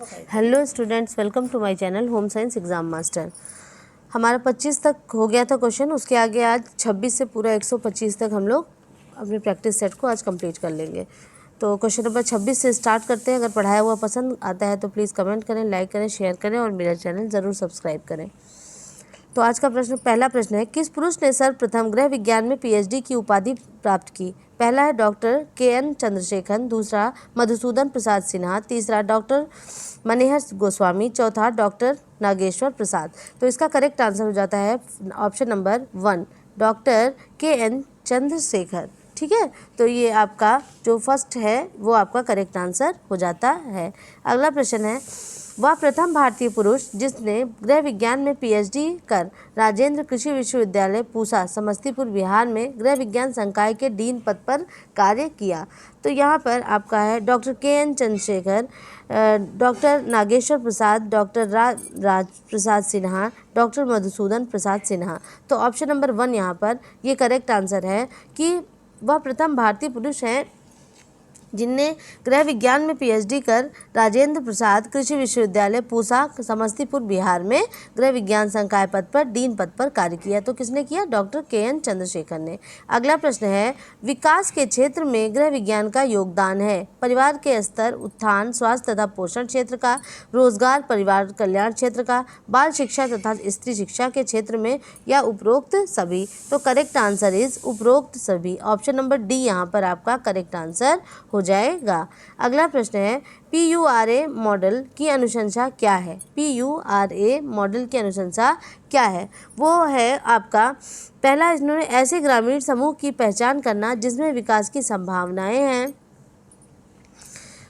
Hello students, welcome to my channel home science exam master. हमारा 25 तक हो गया था क्वेश्चन, उसके आगे आज 26 से पूरा 125 तक हम लोग अपने प्रैक्टिस सेट को आज कंप्लीट कर लेंगे। तो क्वेश्चन नंबर 26 से स्टार्ट करते हैं। अगर पढ़ाया हुआ पसंद आता है तो प्लीज़ कमेंट करें, लाइक करें, शेयर करें और मेरा चैनल ज़रूर सब्सक्राइब करें। तो आज का प्रश्न, पहला प्रश्न है, किस पुरुष ने सर्वप्रथम गृह विज्ञान में पीएचडी की उपाधि प्राप्त की? पहला है डॉक्टर के.एन. चंद्रशेखर, दूसरा मधुसूदन प्रसाद सिन्हा, तीसरा डॉक्टर मनेहर गोस्वामी, चौथा डॉक्टर नागेश्वर प्रसाद। तो इसका करेक्ट आंसर हो जाता है option number 1, doctor K N. Chandrashekhar. ठीक है, तो ये आपका जो फर्स्ट है वो आपका करेक्ट आंसर हो जाता है। अगला प्रश्न है, वह प्रथम भारतीय पुरुष जिसने गृह विज्ञान में पीएचडी कर राजेंद्र कृषि विश्वविद्यालय पूसा समस्तीपुर बिहार में गृह विज्ञान संकाय के डीन पद पर कार्य किया। तो यहाँ पर आपका है doctor K N. Chandrashekhar, doctor Nageshwar Prasad, doctor Raj Prasad Sinha, doctor Madhusudan Prasad Sinha. तो ऑप्शन नंबर 1 यहाँ पर ये करेक्ट आंसर है कि वह प्रथम भारतीय पुरुष हैं जिनने गृह विज्ञान में पीएचडी कर राजेंद्र प्रसाद कृषि विश्वविद्यालय पूसा समस्तीपुर बिहार में गृह विज्ञान संकाय पद पर डीन पद पर कार्य किया। तो किसने किया? Doctor K N. चंद्रशेखर ने। अगला प्रश्न है, विकास के क्षेत्र में गृह विज्ञान का योगदान है। परिवार के स्तर, उत्थान, स्वास्थ्य तथा पोषण क्षेत्र का, रोजगार परिवार कल्याण क्षेत्र का, बाल शिक्षा तथा स्त्री शिक्षा के क्षेत्र में, या उपरोक्त सभी। तो करेक्ट आंसर इज उपरोक्त सभी। ऑप्शन नंबर डी यहाँ पर आपका करेक्ट आंसर हो जाएगा। अगला प्रश्न है, PURA मॉडल की अनुशंसा क्या है? PURA मॉडल की अनुशंसा क्या है? वो है आपका पहला, इन्होंने ऐसे ग्रामीण समूह की पहचान करना जिसमें विकास की संभावनाएं हैं,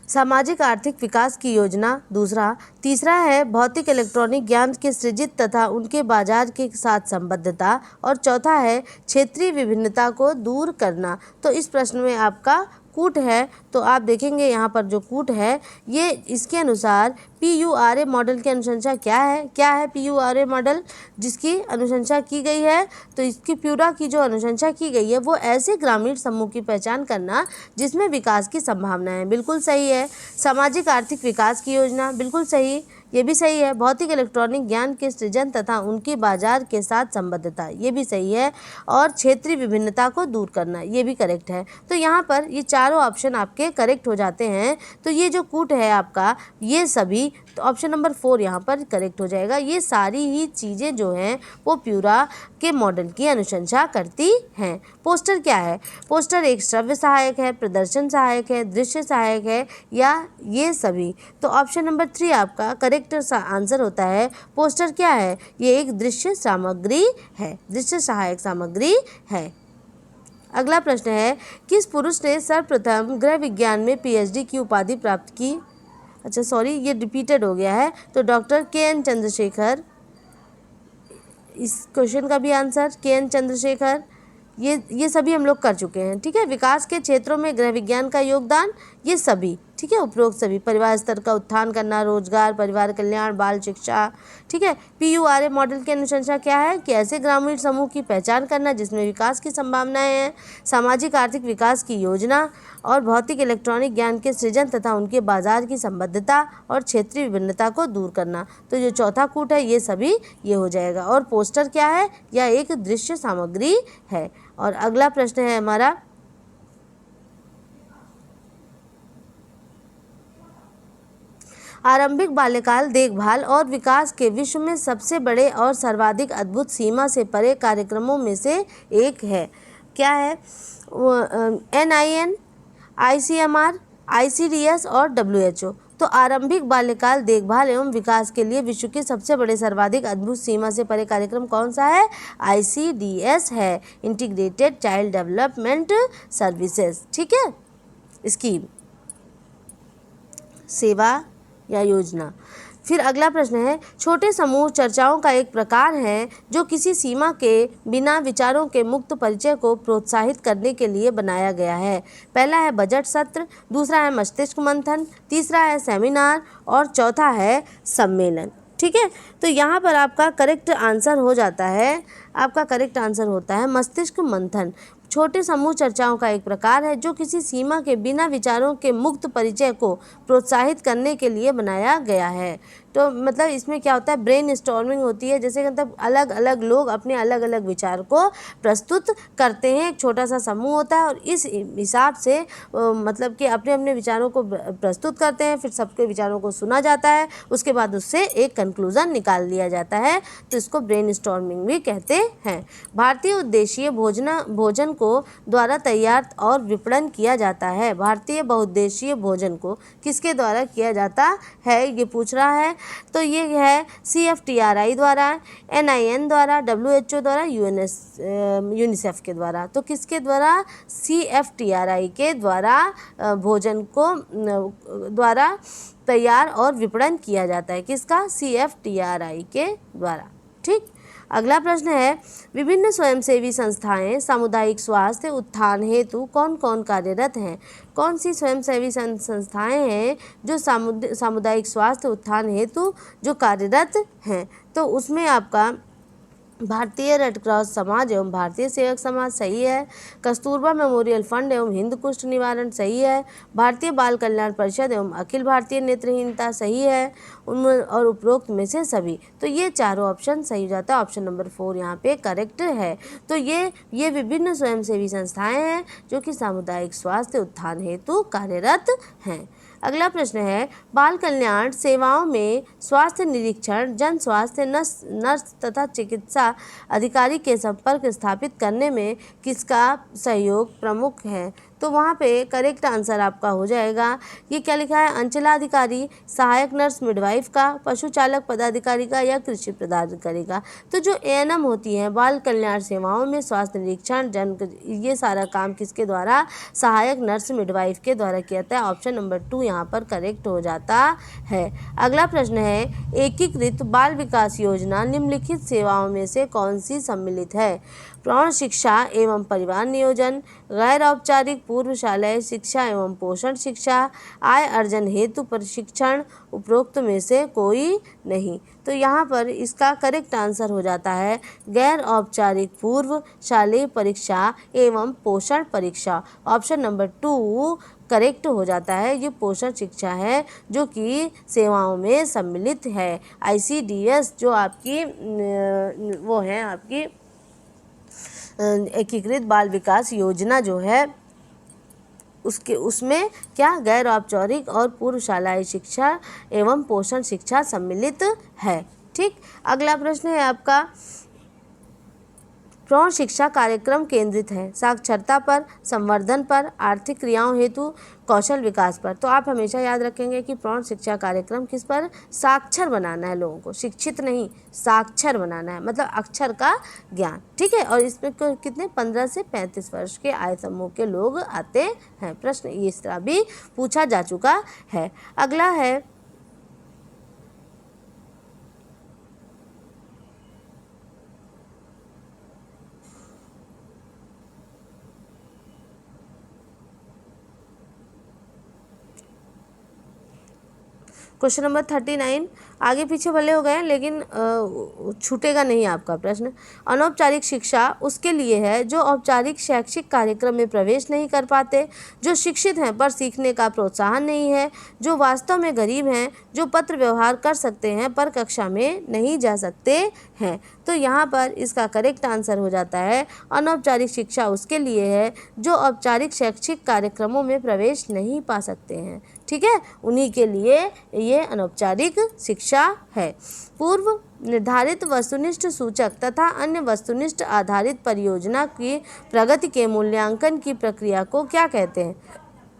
सामाजिक आर्थिक विकास की योजना। दूसरा, तीसरा है भौतिक इलेक्ट्रॉनिक ज्ञान के सृजित तथा उनके बाजार के साथ संबद्धता, और चौथा है क्षेत्रीय विभिन्नता को दूर करना। तो इस प्रश्न में आपका कूट है, तो आप देखेंगे यहाँ पर जो कूट है ये इसके अनुसार PURA मॉडल की अनुशंसा क्या है PURA मॉडल जिसकी अनुशंसा की गई है? तो इसकी प्यूरा की जो अनुशंसा की गई है वो ऐसे ग्रामीण समूह की पहचान करना जिसमें विकास की संभावनाएं, बिल्कुल सही है। सामाजिक आर्थिक विकास की योजना, बिल्कुल सही, ये भी सही है। भौतिक इलेक्ट्रॉनिक ज्ञान के सृजन तथा उनके बाजार के साथ संबद्धता, ये भी सही है। और क्षेत्रीय विभिन्नता को दूर करना, ये भी करेक्ट है। तो यहाँ पर ये चारों ऑप्शन आपके करेक्ट हो जाते हैं। तो ये जो कूट है आपका, ये सभी, तो ऑप्शन नंबर 4 यहाँ पर करेक्ट हो जाएगा। ये सारी ही चीज़ें जो हैं वो प्यूरा के मॉडल की अनुशंसा करती हैं। पोस्टर क्या है? पोस्टर एक श्रव्य सहायक है, प्रदर्शन सहायक है, दृश्य सहायक है, या ये सभी। तो ऑप्शन नंबर 3 आपका करेक्ट आंसर होता है। पोस्टर क्या है? ये एक दृश्य सामग्री है, दृश्य सहायक सामग्री है। अगला प्रश्न है, किस पुरुष ने सर्वप्रथम गृह विज्ञान में पीएचडी की उपाधि प्राप्त की? अच्छा सॉरी, ये रिपीटेड हो गया है। तो डॉक्टर के.एन. चंद्रशेखर, इस क्वेश्चन का भी आंसर के.एन. चंद्रशेखर, ये सभी हम लोग कर चुके हैं। ठीक है, विकास के क्षेत्रों में गृह विज्ञान का योगदान, ये सभी, ठीक है, उपरोक्त सभी। परिवार स्तर का उत्थान करना, रोजगार, परिवार कल्याण, बाल शिक्षा। ठीक है, PURA मॉडल की अनुशंसा क्या है? कि ऐसे ग्रामीण समूह की पहचान करना जिसमें विकास की संभावनाएं हैं, सामाजिक आर्थिक विकास की योजना, और भौतिक इलेक्ट्रॉनिक ज्ञान के सृजन तथा उनके बाजार की संबद्धता, और क्षेत्रीय विभिन्नता को दूर करना। तो जो चौथा कूट है ये सभी ये हो जाएगा। और पोस्टर क्या है? यह एक दृश्य सामग्री है। और अगला प्रश्न है हमारा, आरंभिक बाल्यकाल देखभाल और विकास के विश्व में सबसे बड़े और सर्वाधिक अद्भुत सीमा से परे कार्यक्रमों में से एक है। क्या है? NIN, ICMR, ICDS और WHO। तो आरंभिक बाल्यकाल देखभाल एवं विकास के लिए विश्व के सबसे बड़े सर्वाधिक अद्भुत सीमा से परे कार्यक्रम कौन सा है? ICDS है, इंटीग्रेटेड चाइल्ड डेवलपमेंट सर्विसेज। ठीक है, स्कीम, सेवा या योजना। फिर अगला प्रश्न है, छोटे समूह चर्चाओं का एक प्रकार है जो किसी सीमा के बिना विचारों के मुक्त परिचय को प्रोत्साहित करने के लिए बनाया गया है। पहला है बजट सत्र, दूसरा है मस्तिष्क मंथन, तीसरा है सेमिनार, और चौथा है सम्मेलन। ठीक है, तो यहाँ पर आपका करेक्ट आंसर हो जाता है, आपका करेक्ट आंसर होता है मस्तिष्क मंथन। छोटे समूह चर्चाओं का एक प्रकार है जो किसी सीमा के बिना विचारों के मुक्त परिचय को प्रोत्साहित करने के लिए बनाया गया है। तो मतलब इसमें क्या होता है, ब्रेन स्टॉर्मिंग होती है, जैसे मतलब अलग अलग लोग अपने अलग अलग विचार को प्रस्तुत करते हैं, एक छोटा सा समूह होता है और इस हिसाब से मतलब कि अपने अपने विचारों को प्रस्तुत करते हैं, फिर सबके विचारों को सुना जाता है, उसके बाद उससे एक कंक्लूजन निकाल लिया जाता है, तो इसको ब्रेन स्टॉर्मिंग भी कहते हैं। भारतीय उद्देशीय भोजन को द्वारा तैयार और विपणन किया जाता है। भारतीय बहुउद्देशीय भोजन को किसके द्वारा किया जाता है, ये पूछ रहा है। तो ये है CFTRI द्वारा, NIN द्वारा, WHO द्वारा, यूनिसेफ के द्वारा। तो किसके द्वारा, CFTRI के द्वारा भोजन को द्वारा तैयार और विपणन किया जाता है। किसका, CFTRI के द्वारा। ठीक। अगला प्रश्न है, विभिन्न स्वयंसेवी संस्थाएं सामुदायिक स्वास्थ्य उत्थान हेतु कौन कौन कार्यरत हैं। कौन सी स्वयंसेवी संस्थाएं हैं जो सामुदायिक स्वास्थ्य उत्थान हेतु जो कार्यरत हैं। तो उसमें आपका भारतीय रेड क्रॉस समाज एवं भारतीय सेवक समाज सही है, कस्तूरबा मेमोरियल फंड एवं हिंद कुष्ठ निवारण सही है, भारतीय बाल कल्याण परिषद एवं अखिल भारतीय नेत्रहीनता सही है, उनमें और उपरोक्त में से सभी। तो ये चारों ऑप्शन सही हो जाता है, ऑप्शन नंबर 4 यहाँ पे करेक्ट है। तो ये विभिन्न स्वयंसेवी संस्थाएं हैं जो कि सामुदायिक स्वास्थ्य उत्थान हेतु कार्यरत हैं। अगला प्रश्न है, बाल कल्याण सेवाओं में स्वास्थ्य निरीक्षण, जन स्वास्थ्य नर्स तथा चिकित्सा अधिकारी के संपर्क स्थापित करने में किसका सहयोग प्रमुख है। तो वहाँ पे करेक्ट आंसर आपका हो जाएगा, ये क्या लिखा है, अंचलाधिकारी, सहायक नर्स मिडवाइफ का, पशु चालक पदाधिकारी का या कृषि पदाधिकारी का। तो जो ANM होती हैं, बाल कल्याण सेवाओं में स्वास्थ्य निरीक्षण, ये सारा काम किसके द्वारा, सहायक नर्स मिडवाइफ के द्वारा किया जाता है। ऑप्शन नंबर 2 यहाँ पर करेक्ट हो जाता है। अगला प्रश्न है, एकीकृत बाल विकास योजना निम्नलिखित सेवाओं में से कौन सी सम्मिलित है। प्रौढ़ शिक्षा एवं परिवार नियोजन, गैर औपचारिक पूर्व शालेय शिक्षा एवं पोषण शिक्षा, आय अर्जन हेतु प्रशिक्षण, उपरोक्त में से कोई नहीं। तो यहाँ पर इसका करेक्ट आंसर हो जाता है गैर औपचारिक पूर्व शालेय परीक्षा एवं पोषण परीक्षा। ऑप्शन नंबर 2 करेक्ट हो जाता है, ये पोषण शिक्षा है जो कि सेवाओं में सम्मिलित है। ICDS जो आपकी वो है आपकी एकीकृत बाल विकास योजना जो है उसमें क्या, गैर औपचारिक और पूर्व शालाय शिक्षा एवं पोषण शिक्षा सम्मिलित है। ठीक। अगला प्रश्न है आपका, प्रौढ़ शिक्षा कार्यक्रम केंद्रित है साक्षरता पर, संवर्धन पर, आर्थिक क्रियाओं हेतु, कौशल विकास पर। तो आप हमेशा याद रखेंगे कि प्रौढ़ शिक्षा कार्यक्रम किस पर, साक्षर बनाना है लोगों को, शिक्षित नहीं, साक्षर बनाना है, मतलब अक्षर का ज्ञान। ठीक है। और इसमें कितने 15 से 35 वर्ष के आयु समूह के लोग आते हैं। प्रश्न इस तरह भी पूछा जा चुका है। अगला है, क्वेश्चन नंबर 39। आगे पीछे भले हो गए लेकिन छूटेगा नहीं आपका प्रश्न। अनौपचारिक शिक्षा उसके लिए है जो औपचारिक शैक्षिक कार्यक्रम में प्रवेश नहीं कर पाते, जो शिक्षित हैं पर सीखने का प्रोत्साहन नहीं है, जो वास्तव में गरीब हैं, जो पत्र व्यवहार कर सकते हैं पर कक्षा में नहीं जा सकते हैं। तो यहाँ पर इसका करेक्ट आंसर हो जाता है, अनौपचारिक शिक्षा उसके लिए है जो औपचारिक शैक्षिक कार्यक्रमों में प्रवेश नहीं पा सकते हैं। ठीक है, उन्हीं के लिए ये अनौपचारिक शिक्षा है। पूर्व निर्धारित वस्तुनिष्ठ सूचक तथा अन्य वस्तुनिष्ठ आधारित परियोजना की प्रगति के मूल्यांकन की प्रक्रिया को क्या कहते हैं।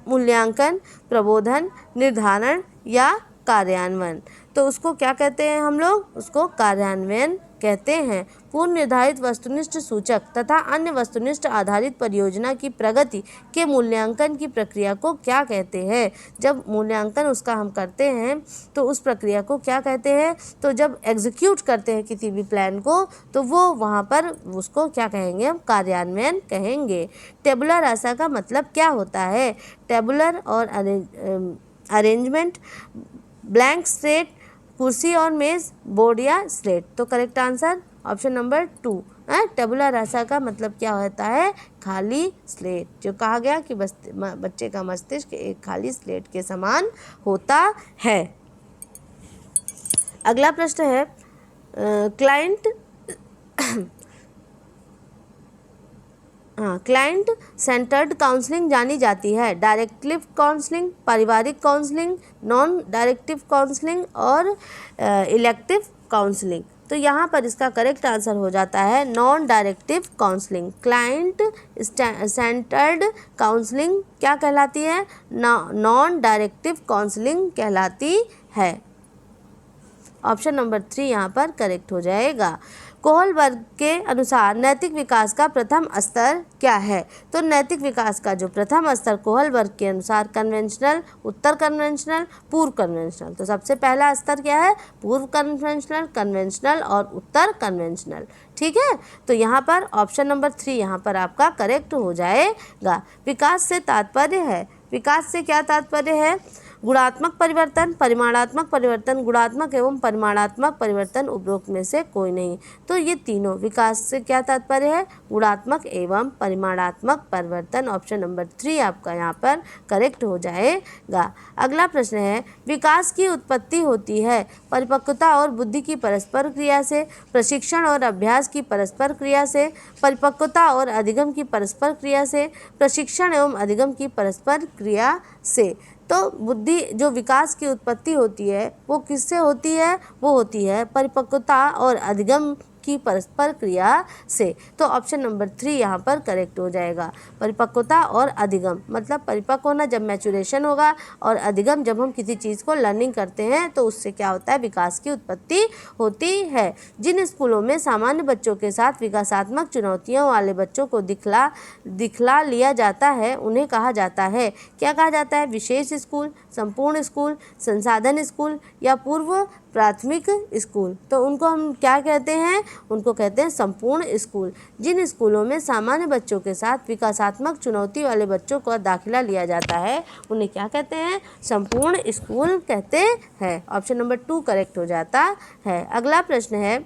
मूल्यांकन, प्रबोधन, निर्धारण या कार्यान्वयन। तो उसको क्या कहते हैं हम लोग, उसको कार्यान्वयन कहते हैं। पूर्व निर्धारित वस्तुनिष्ठ सूचक तथा अन्य वस्तुनिष्ठ आधारित परियोजना की प्रगति के मूल्यांकन की प्रक्रिया को क्या कहते हैं। जब मूल्यांकन उसका हम करते हैं तो उस प्रक्रिया को क्या कहते हैं। तो जब एग्जीक्यूट करते हैं किसी भी प्लान को तो वो वहाँ पर उसको क्या कहेंगे, हम कार्यान्वयन कहेंगे। टेबुलर आशा का मतलब क्या होता है। टेबुलर और अरेंजमेंट, ब्लैंक स्लेट, कुर्सी और मेज, बोर्ड या स्लेट। तो करेक्ट आंसर ऑप्शन नंबर 2 टैबुला रासा का मतलब क्या होता है? खाली स्लेट। जो कहा गया कि बच्चे का मस्तिष्क एक खाली स्लेट के समान होता है। अगला प्रश्न है क्लाइंट सेंटर्ड काउंसलिंग जानी जाती है डायरेक्टिव काउंसलिंग, पारिवारिक काउंसलिंग, नॉन डायरेक्टिव काउंसलिंग और इलेक्टिव काउंसलिंग। तो यहाँ पर इसका करेक्ट आंसर हो जाता है non directive counselling. Client centred counselling क्या कहलाती है? नॉन डायरेक्टिव काउंसलिंग कहलाती है। ऑप्शन नंबर 3 यहाँ पर करेक्ट हो जाएगा। कोहलबर्ग के अनुसार नैतिक विकास का प्रथम स्तर क्या है? तो नैतिक विकास का जो प्रथम स्तर कोहलबर्ग के अनुसार कन्वेंशनल, उत्तर कन्वेंशनल, पूर्व कन्वेंशनल। तो सबसे पहला स्तर क्या है? पूर्व कन्वेंशनल, कन्वेंशनल और उत्तर कन्वेंशनल। ठीक है, तो यहाँ पर ऑप्शन नंबर 3 यहाँ पर आपका करेक्ट हो जाएगा। विकास से तात्पर्य है, विकास से क्या तात्पर्य है? गुणात्मक परिवर्तन, परिमाणात्मक परिवर्तन, गुणात्मक एवं परिमाणात्मक परिवर्तन, उपरोक्त में से कोई नहीं। तो ये तीनों विकास से क्या तात्पर्य है? गुणात्मक एवं परिमाणात्मक परिवर्तन। ऑप्शन नंबर 3 आपका यहाँ पर करेक्ट हो जाएगा। अगला प्रश्न है विकास की उत्पत्ति होती है परिपक्वता और बुद्धि की परस्पर क्रिया से, प्रशिक्षण और अभ्यास की परस्पर क्रिया से, परिपक्वता और अधिगम की परस्पर क्रिया से, प्रशिक्षण एवं अधिगम की परस्पर क्रिया से। तो बुद्धि जो विकास की उत्पत्ति होती है वो किससे होती है? वो होती है परिपक्वता और अधिगम की परस्पर क्रिया से। तो ऑप्शन नंबर 3 यहाँ पर करेक्ट हो जाएगा। परिपक्वता और अधिगम मतलब परिपक्व होना जब मैचुरेशन होगा, और अधिगम जब हम किसी चीज़ को लर्निंग करते हैं तो उससे क्या होता है? विकास की उत्पत्ति होती है। जिन स्कूलों में सामान्य बच्चों के साथ विकासात्मक चुनौतियों वाले बच्चों को दिखला लिया जाता है उन्हें कहा जाता है, क्या कहा जाता है? विशेष स्कूल, संपूर्ण स्कूल, संसाधन स्कूल या पूर्व प्राथमिक स्कूल। तो उनको हम क्या कहते हैं? उनको कहते हैं संपूर्ण स्कूल। जिन स्कूलों में सामान्य बच्चों के साथ विकासात्मक चुनौती वाले बच्चों का दाखिला लिया जाता है उन्हें क्या कहते हैं? संपूर्ण स्कूल कहते हैं। ऑप्शन नंबर 2 करेक्ट हो जाता है। अगला प्रश्न है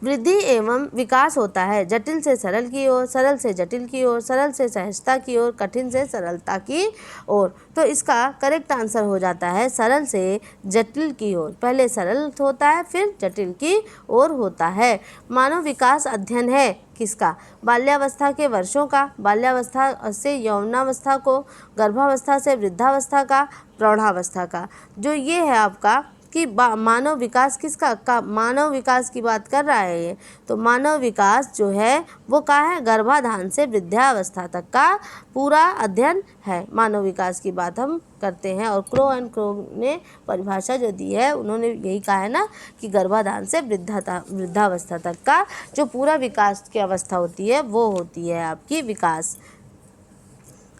वृद्धि एवं विकास होता है जटिल से सरल की ओर, सरल से जटिल की ओर, सरल से सहजता की ओर, कठिन से सरलता की ओर। तो इसका करेक्ट आंसर हो जाता है सरल से जटिल की ओर। पहले सरल होता है फिर जटिल की ओर होता है। मानव विकास अध्ययन है किसका? बाल्यावस्था के वर्षों का, बाल्यावस्था से यौवनावस्था को, गर्भावस्था से वृद्धावस्था का, प्रौढ़ावस्था का। जो ये है आपका कि मानव विकास किसका का मानव विकास की बात कर रहा है ये। तो मानव विकास जो है वो क्या है? गर्भाधान से वृद्धावस्था तक का पूरा अध्ययन है। मानव विकास की बात हम करते हैं। और क्रो एंड क्रो ने परिभाषा जो दी है उन्होंने यही कहा है ना कि गर्भाधान से वृद्धावस्था तक का जो पूरा विकास की अवस्था होती है वो होती है आपकी विकास।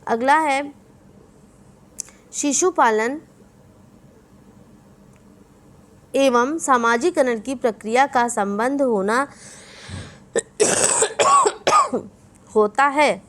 अगला है शिशुपालन एवं सामाजिकरण की प्रक्रिया का संबंध होता है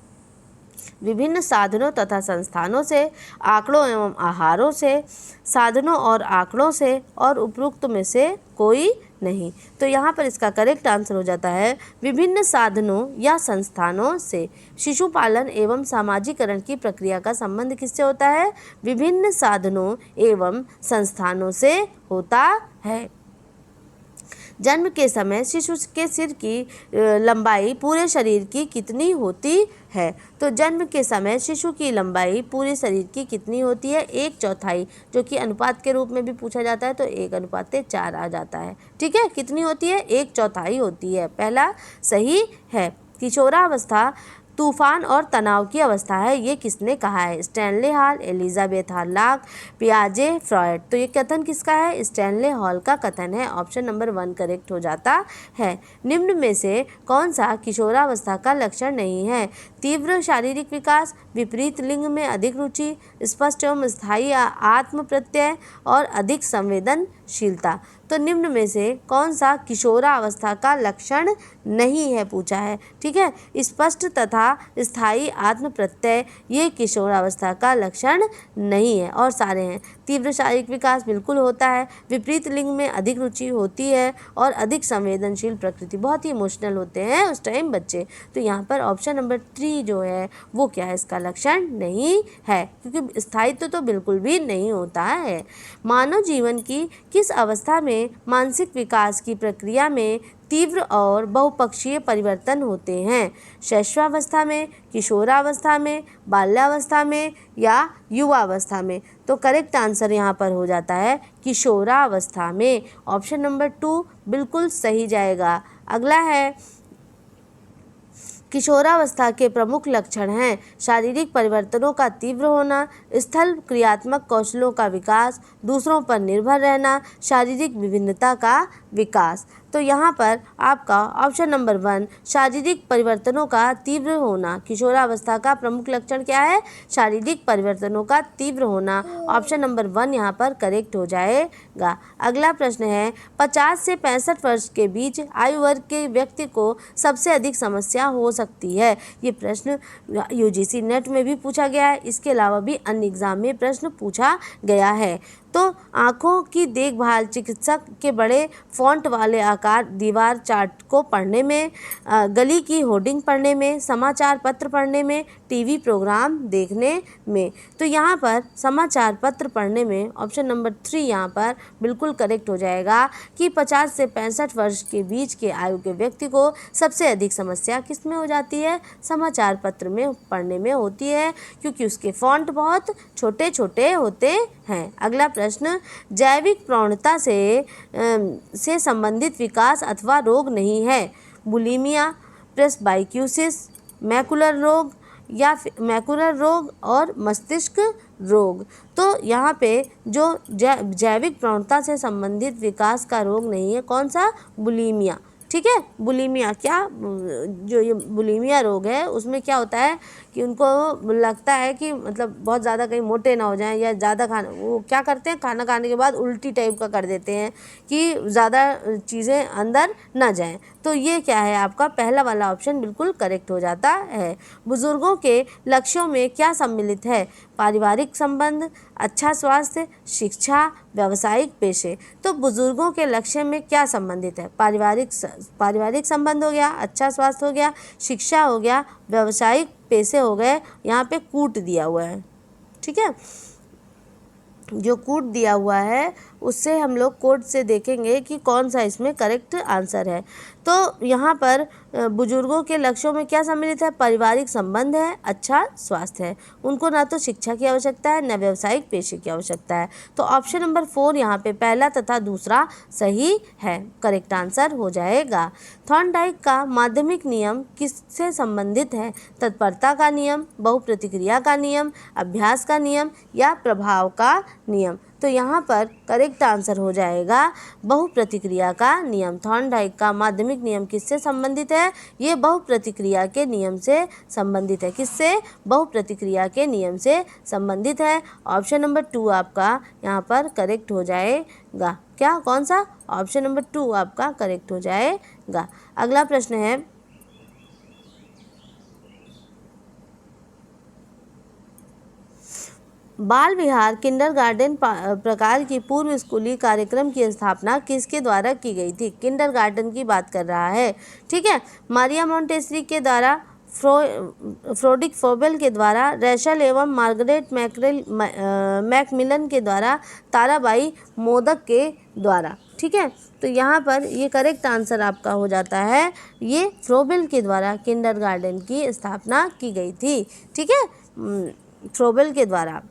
विभिन्न साधनों तथा संस्थानों से, आंकड़ों एवं आहारों से, साधनों और आंकड़ों से, और उपरोक्त में से कोई नहीं। तो यहाँ पर इसका करेक्ट आंसर हो जाता है विभिन्न साधनों या संस्थानों से। शिशुपालन एवं सामाजिकरण की प्रक्रिया का संबंध किससे होता है? विभिन्न साधनों एवं संस्थानों से होता है। जन्म के समय शिशु के सिर की लंबाई पूरे शरीर की कितनी होती है? तो जन्म के समय शिशु की लंबाई पूरे शरीर की कितनी होती है? 1/4, जो कि अनुपात के रूप में भी पूछा जाता है तो 1:4 आ जाता है। ठीक है, कितनी होती है? 1/4 होती है। पहला सही है। किशोरावस्था तूफान और तनाव की अवस्था है, ये किसने कहा है? स्टैनले हॉल, एलिजाबेथ हार्लॉक, पियाजे, फ्रॉयड। तो ये कथन किसका है? स्टैनले हॉल का कथन है। ऑप्शन नंबर 1 करेक्ट हो जाता है। निम्न में से कौन सा किशोरावस्था का लक्षण नहीं है? तीव्र शारीरिक विकास, विपरीत लिंग में अधिक रुचि, स्पष्ट एवं स्थायी आत्म प्रत्यय और अधिक संवेदनशीलता। तो निम्न में से कौन सा किशोरावस्था का लक्षण नहीं है पूछा है। ठीक है, स्पष्ट तथा स्थायी आत्म प्रत्यय ये किशोरावस्था का लक्षण नहीं है और सारे हैं। तीव्र शारीरिक विकास बिल्कुल होता है। विपरीत लिंग में अधिक रुचि होती है और अधिक संवेदनशील प्रकृति, बहुत ही इमोशनल होते हैं उस टाइम बच्चे। तो यहाँ पर ऑप्शन नंबर 3 जो है वो क्या है, इसका लक्षण नहीं है, क्योंकि स्थायित्व तो बिल्कुल भी नहीं होता है। मानव जीवन की किस अवस्था में मानसिक विकास की प्रक्रिया में तीव्र और बहुपक्षीय परिवर्तन होते हैं? शैशवावस्था में, किशोरावस्था में, बाल्यावस्था में या युवावस्था में? तो करेक्ट आंसर यहाँ पर हो जाता है किशोरावस्था में। ऑप्शन नंबर 2 बिल्कुल सही जाएगा। अगला है, किशोरावस्था के प्रमुख लक्षण हैं शारीरिक परिवर्तनों का तीव्र होना, स्थल क्रियात्मक कौशलों का विकास, दूसरों पर निर्भर रहना, शारीरिक विभिन्नता का विकास। तो यहाँ पर आपका ऑप्शन नंबर 1 शारीरिक परिवर्तनों का तीव्र होना, किशोरावस्था का प्रमुख लक्षण क्या है, शारीरिक परिवर्तनों का तीव्र होना। ऑप्शन नंबर 1 यहाँ पर करेक्ट हो जाएगा। अगला प्रश्न है, 50 से 65 वर्ष के बीच आयु वर्ग के व्यक्ति को सबसे अधिक समस्या हो सकती है। ये प्रश्न यूजीसी नेट में भी पूछा गया है, इसके अलावा भी अन्य एग्जाम में प्रश्न पूछा गया है। तो आँखों की देखभाल, चिकित्सक के बड़े फॉन्ट वाले आकार, दीवार चार्ट को पढ़ने में, गली की होर्डिंग पढ़ने में, समाचार पत्र पढ़ने में, टीवी प्रोग्राम देखने में। तो यहाँ पर समाचार पत्र पढ़ने में ऑप्शन नंबर 3 यहाँ पर बिल्कुल करेक्ट हो जाएगा कि 50 से 65 वर्ष के बीच के आयु के व्यक्ति को सबसे अधिक समस्या किस में हो जाती है, समाचार पत्र में पढ़ने में होती है, क्योंकि उसके फॉन्ट बहुत छोटे छोटे होते हैं। अगला प्रश्न, जैविक प्रवणता से संबंधित विकास अथवा रोग नहीं है, बुलिमिया, प्रेसबाइक्यूसिस, मैकुलर रोग या मैकुलर रोग और मस्तिष्क रोग। तो यहाँ पे जो जैविक प्रवणता से संबंधित विकास का रोग नहीं है, कौन सा, बुलिमिया। ठीक है, बुलिमिया क्या, जो ये बुलिमिया रोग है उसमें क्या होता है कि उनको लगता है कि मतलब बहुत ज़्यादा कहीं मोटे ना हो जाएं या ज़्यादा खाना, वो क्या करते हैं, खाना खाने के बाद उल्टी टाइप का कर देते हैं कि ज़्यादा चीज़ें अंदर ना जाएं। तो ये क्या है, आपका पहला वाला ऑप्शन बिल्कुल करेक्ट हो जाता है। बुजुर्गों के लक्ष्यों में क्या सम्मिलित है, पारिवारिक संबंध, अच्छा स्वास्थ्य, शिक्षा, व्यावसायिक पेशे। तो बुजुर्गों के लक्ष्य में क्या संबंधित है, पारिवारिक संबंध हो गया, अच्छा स्वास्थ्य हो गया, शिक्षा हो गया, व्यावसायिक पेशे हो गए। यहाँ पे कूट दिया हुआ है, ठीक है, जो कूट दिया हुआ है उससे हम लोग कोड से देखेंगे कि कौन सा इसमें करेक्ट आंसर है। तो यहाँ पर बुजुर्गों के लक्ष्यों में क्या सम्मिलित है, पारिवारिक संबंध है, अच्छा स्वास्थ्य है, उनको ना तो शिक्षा की आवश्यकता है न व्यावसायिक पेशे की आवश्यकता है। तो ऑप्शन नंबर 4 यहाँ पे पहला तथा दूसरा सही है, करेक्ट आंसर हो जाएगा। थॉर्नडाइक का माध्यमिक नियम किससे संबंधित है, तत्परता का नियम, बहुप्रतिक्रिया का नियम, अभ्यास का नियम या प्रभाव का नियम। तो यहाँ पर करेक्ट आंसर हो जाएगा बहुप्रतिक्रिया का नियम। थॉर्नडाइक का माध्यमिक नियम किससे संबंधित है, ये बहुप्रतिक्रिया के नियम से संबंधित है। किससे, बहुप्रतिक्रिया के नियम से संबंधित है। ऑप्शन नंबर 2 आपका यहाँ पर करेक्ट हो जाएगा। क्या, कौन सा, ऑप्शन नंबर 2 आपका करेक्ट हो जाएगा। अगला प्रश्न है, बाल विहार किंडरगार्टन प्रकार की पूर्व स्कूली कार्यक्रम की स्थापना किसके द्वारा की गई थी, किंडरगार्टन की बात कर रहा है, ठीक है। मारिया मोंटेसरी के द्वारा, फ्रोडिक फोबेल के द्वारा, रैशल एवं मार्गरेट मैकमिलन के द्वारा, ताराबाई मोदक के द्वारा, ठीक है। तो यहाँ पर ये करेक्ट आंसर आपका हो जाता है, ये फ्रोबेल के द्वारा किंडरगार्टन की स्थापना की गई थी, ठीक है, फ्रोबेल के द्वारा।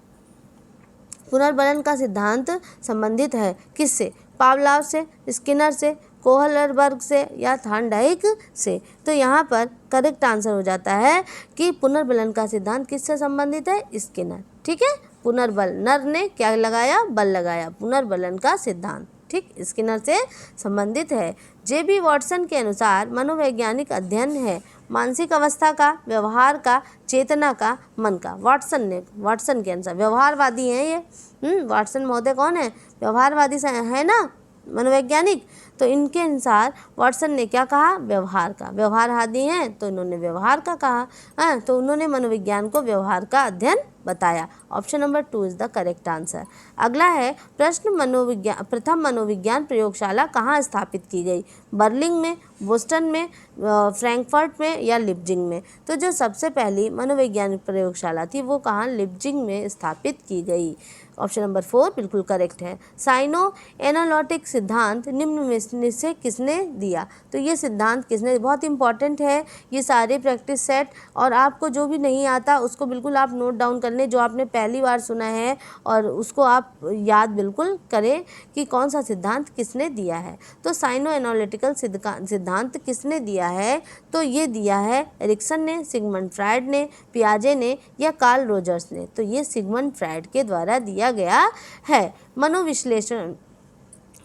पुनर्बलन का सिद्धांत संबंधित है किससे, पावलाव से, स्किनर से, कोहलरबर्ग से या थॉर्नडाइक से। तो यहाँ पर करेक्ट आंसर हो जाता है कि पुनर्बलन का सिद्धांत किससे संबंधित है, स्किनर, ठीक है। पुनर्बल, नर ने क्या लगाया, बल लगाया, पुनर्बलन का सिद्धांत, ठीक, स्किनर से संबंधित है। जे.बी. वॉटसन के अनुसार मनोवैज्ञानिक अध्ययन है मानसिक अवस्था का, व्यवहार का, चेतना का, मन का। वाटसन के अनुसार व्यवहारवादी हैं ये, वाटसन महोदय कौन है, व्यवहारवादी है ना, मनोवैज्ञानिक। तो इनके अनुसार वाटसन ने क्या कहा, व्यवहार का, व्यवहारवादी हैं तो इन्होंने व्यवहार का कहा, तो उन्होंने मनोविज्ञान को व्यवहार का अध्ययन बताया। Option number 2 is the correct answer. अगला है प्रथम मनोविज्ञान प्रयोगशाला कहाँ स्थापित की गई? बर्लिन में, बोस्टन में, फ्रैंकफर्ट में या लिप्जिंग में? तो जो सबसे पहली मनोवैज्ञानिक प्रयोगशाला थी वो कहाँ? लिप्जिंग में स्थापित की गई। ऑप्शन नंबर 4 बिल्कुल करेक्ट है। साइनो एनालिटिक सिद्धांत निम्न में से किसने दिया? तो ये सिद्धांत किसने, बहुत इंपॉर्टेंट है ये सारे प्रैक्टिस सेट, और आपको जो भी नहीं आता उसको बिल्कुल आप नोट डाउन कर लें, जो आपने पहली बार सुना है और उसको आप याद बिल्कुल करें कि कौन सा सिद्धांत किसने दिया है। तो साइनो एनालिटिकल सिद्धांत किसने दिया है? तो ये दिया है एरिक्सन ने, सिगमंड फ्रायड ने, पियाजे ने या कार्ल रोजर्स ने? तो ये सिगमंड फ्रायड के द्वारा दिया गया है।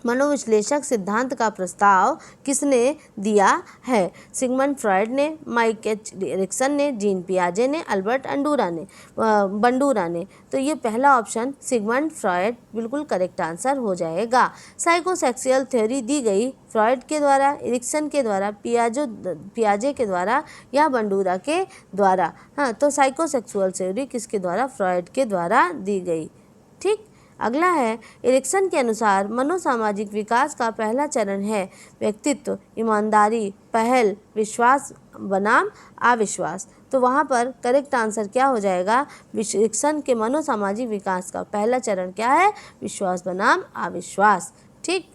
मनोविश्लेषक सिद्धांत का प्रस्ताव किसने दिया है? सिगमंड फ्रायड ने, माइक एच एरिक्सन ने, जीन पियाजे ने, अल्बर्ट बंडूरा ने? तो ये पहला ऑप्शन सिगमंड फ्रायड बिल्कुल करेक्ट आंसर हो जाएगा। साइकोसेक्सुअल थ्योरी दी गई फ्रायड के द्वारा, एरिक्सन के द्वारा, पियाजे के द्वारा या बंडूरा के द्वारा? हाँ, तो साइकोसेक्सुअल थ्योरी किसके द्वारा? फ्रायड के द्वारा दी गई। ठीक। अगला है एरिक्सन के अनुसार मनोसामाजिक विकास का पहला चरण है व्यक्तित्व, ईमानदारी, पहल, विश्वास बनाम अविश्वास? तो वहाँ पर करेक्ट आंसर क्या हो जाएगा? एरिक्सन के मनोसामाजिक विकास का पहला चरण क्या है? विश्वास बनाम अविश्वास। ठीक।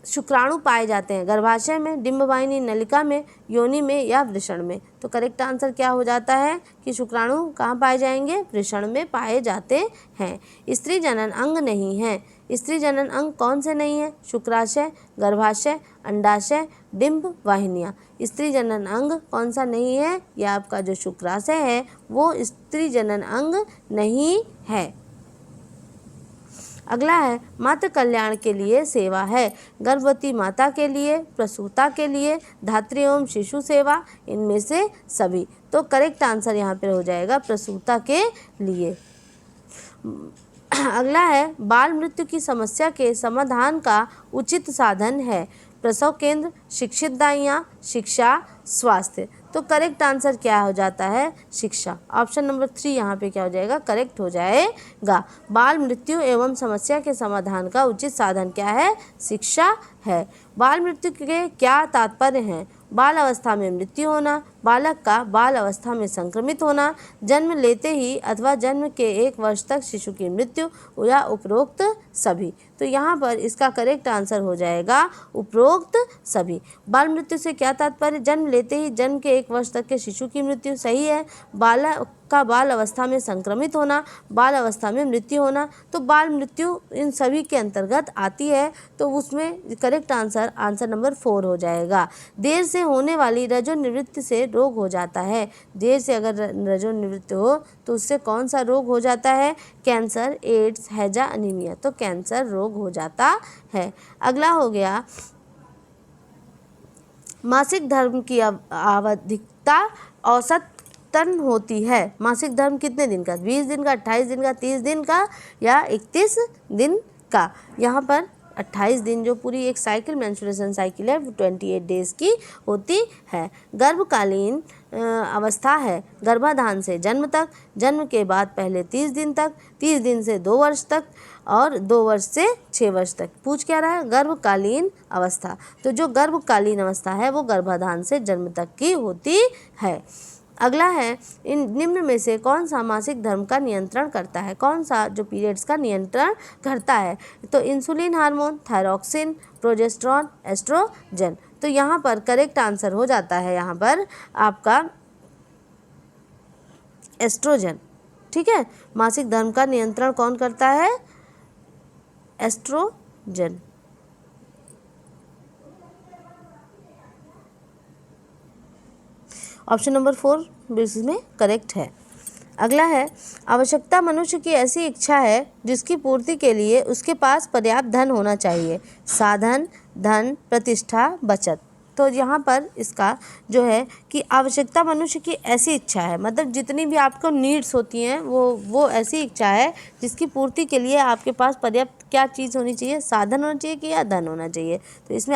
शुक्राणु पाए जाते हैं गर्भाशय में, डिंबवाहिनी नलिका में, योनि में या वृषण में? तो करेक्ट आंसर क्या हो जाता है कि शुक्राणु कहाँ पाए जाएंगे? वृषण में पाए जाते हैं। स्त्री जनन अंग नहीं है। स्त्री जनन अंग कौन से नहीं है? शुक्राशय, गर्भाशय, अंडाशय, डिंब वाहिनियाँ? स्त्री जनन अंग कौन सा नहीं है? यह आपका जो शुक्राशय है वो स्त्री जनन अंग नहीं है। अगला है मातृ कल्याण के लिए सेवा है। गर्भवती माता के लिए, प्रसूता के लिए, धात्री एवं शिशु सेवा, इनमें से सभी? तो करेक्ट आंसर यहाँ पे हो जाएगा प्रसूता के लिए। अगला है बाल मृत्यु की समस्या के समाधान का उचित साधन है। प्रसव केंद्र, शिक्षित दाइयाँ, शिक्षा, स्वास्थ्य? तो करेक्ट आंसर क्या हो जाता है? शिक्षा। ऑप्शन नंबर 3 यहाँ पे क्या हो जाएगा? करेक्ट हो जाएगा। बाल मृत्यु एवं समस्या के समाधान का उचित साधन क्या है? शिक्षा है। बाल मृत्यु के क्या तात्पर्य हैं? बाल अवस्था में मृत्यु होना, बालक का बाल अवस्था में संक्रमित होना, जन्म लेते ही अथवा जन्म के 1 वर्ष तक शिशु की मृत्यु, या उपरोक्त सभी? तो यहाँ पर इसका करेक्ट आंसर हो जाएगा उपरोक्त सभी। बाल मृत्यु से क्या तात्पर्य? जन्म लेते ही जन्म के 1 वर्ष तक के शिशु की मृत्यु, सही है। बालक का बाल अवस्था में संक्रमित होना, बाल अवस्था में मृत्यु होना, तो बाल मृत्यु इन सभी के अंतर्गत आती है, तो उसमें करेक्ट आंसर नंबर 4 हो जाएगा। देर से होने वाली रजोनिवृत्ति से रोग हो जाता है। देर से अगर रजोनिवृत्ति हो तो उससे कौन सा रोग हो जाता है? कैंसर, एड्स, हैजा, अनीमिया? तो कैंसर रोग हो जाता है। अगला हो गया मासिक धर्म की आवधिकता औसतन होती है। मासिक धर्म कितने दिन का? 20 दिन का, 28 दिन का, 30 दिन का या 31 दिन का? यहाँ पर 28 दिन जो पूरी एक साइकिल मेंस्ट्रुएशन साइकिल है वो 28 डेज की होती है। गर्भकालीन अवस्था है गर्भाधान से जन्म तक, जन्म के बाद पहले 30 दिन तक, 30 दिन से 2 वर्ष तक और 2 वर्ष से 6 वर्ष तक। पूछ क्या रहा है? गर्भकालीन अवस्था। तो जो गर्भकालीन अवस्था है वो गर्भाधान से जन्म तक की होती है। अगला है इन निम्न में से कौन सा मासिक धर्म का नियंत्रण करता है? कौन सा जो पीरियड्स का नियंत्रण करता है? तो insulin hormone, thyroxine, progesterone, oestrogen? तो यहाँ पर करेक्ट आंसर हो जाता है यहाँ पर आपका एस्ट्रोजन। ठीक है, मासिक धर्म का नियंत्रण कौन करता है? एस्ट्रोजन। ऑप्शन नंबर 4 इसमें करेक्ट है। अगला है आवश्यकता मनुष्य की ऐसी इच्छा है जिसकी पूर्ति के लिए उसके पास पर्याप्त धन होना चाहिए। साधन, धन, प्रतिष्ठा, बचत? तो यहाँ पर इसका जो है कि आवश्यकता मनुष्य की ऐसी इच्छा है, मतलब जितनी भी आपको नीड्स होती हैं वो ऐसी इच्छा है जिसकी पूर्ति के लिए आपके पास पर्याप्त क्या चीज़ होनी चाहिए, साधन होना चाहिए कि या धन होना चाहिए। तो इसमें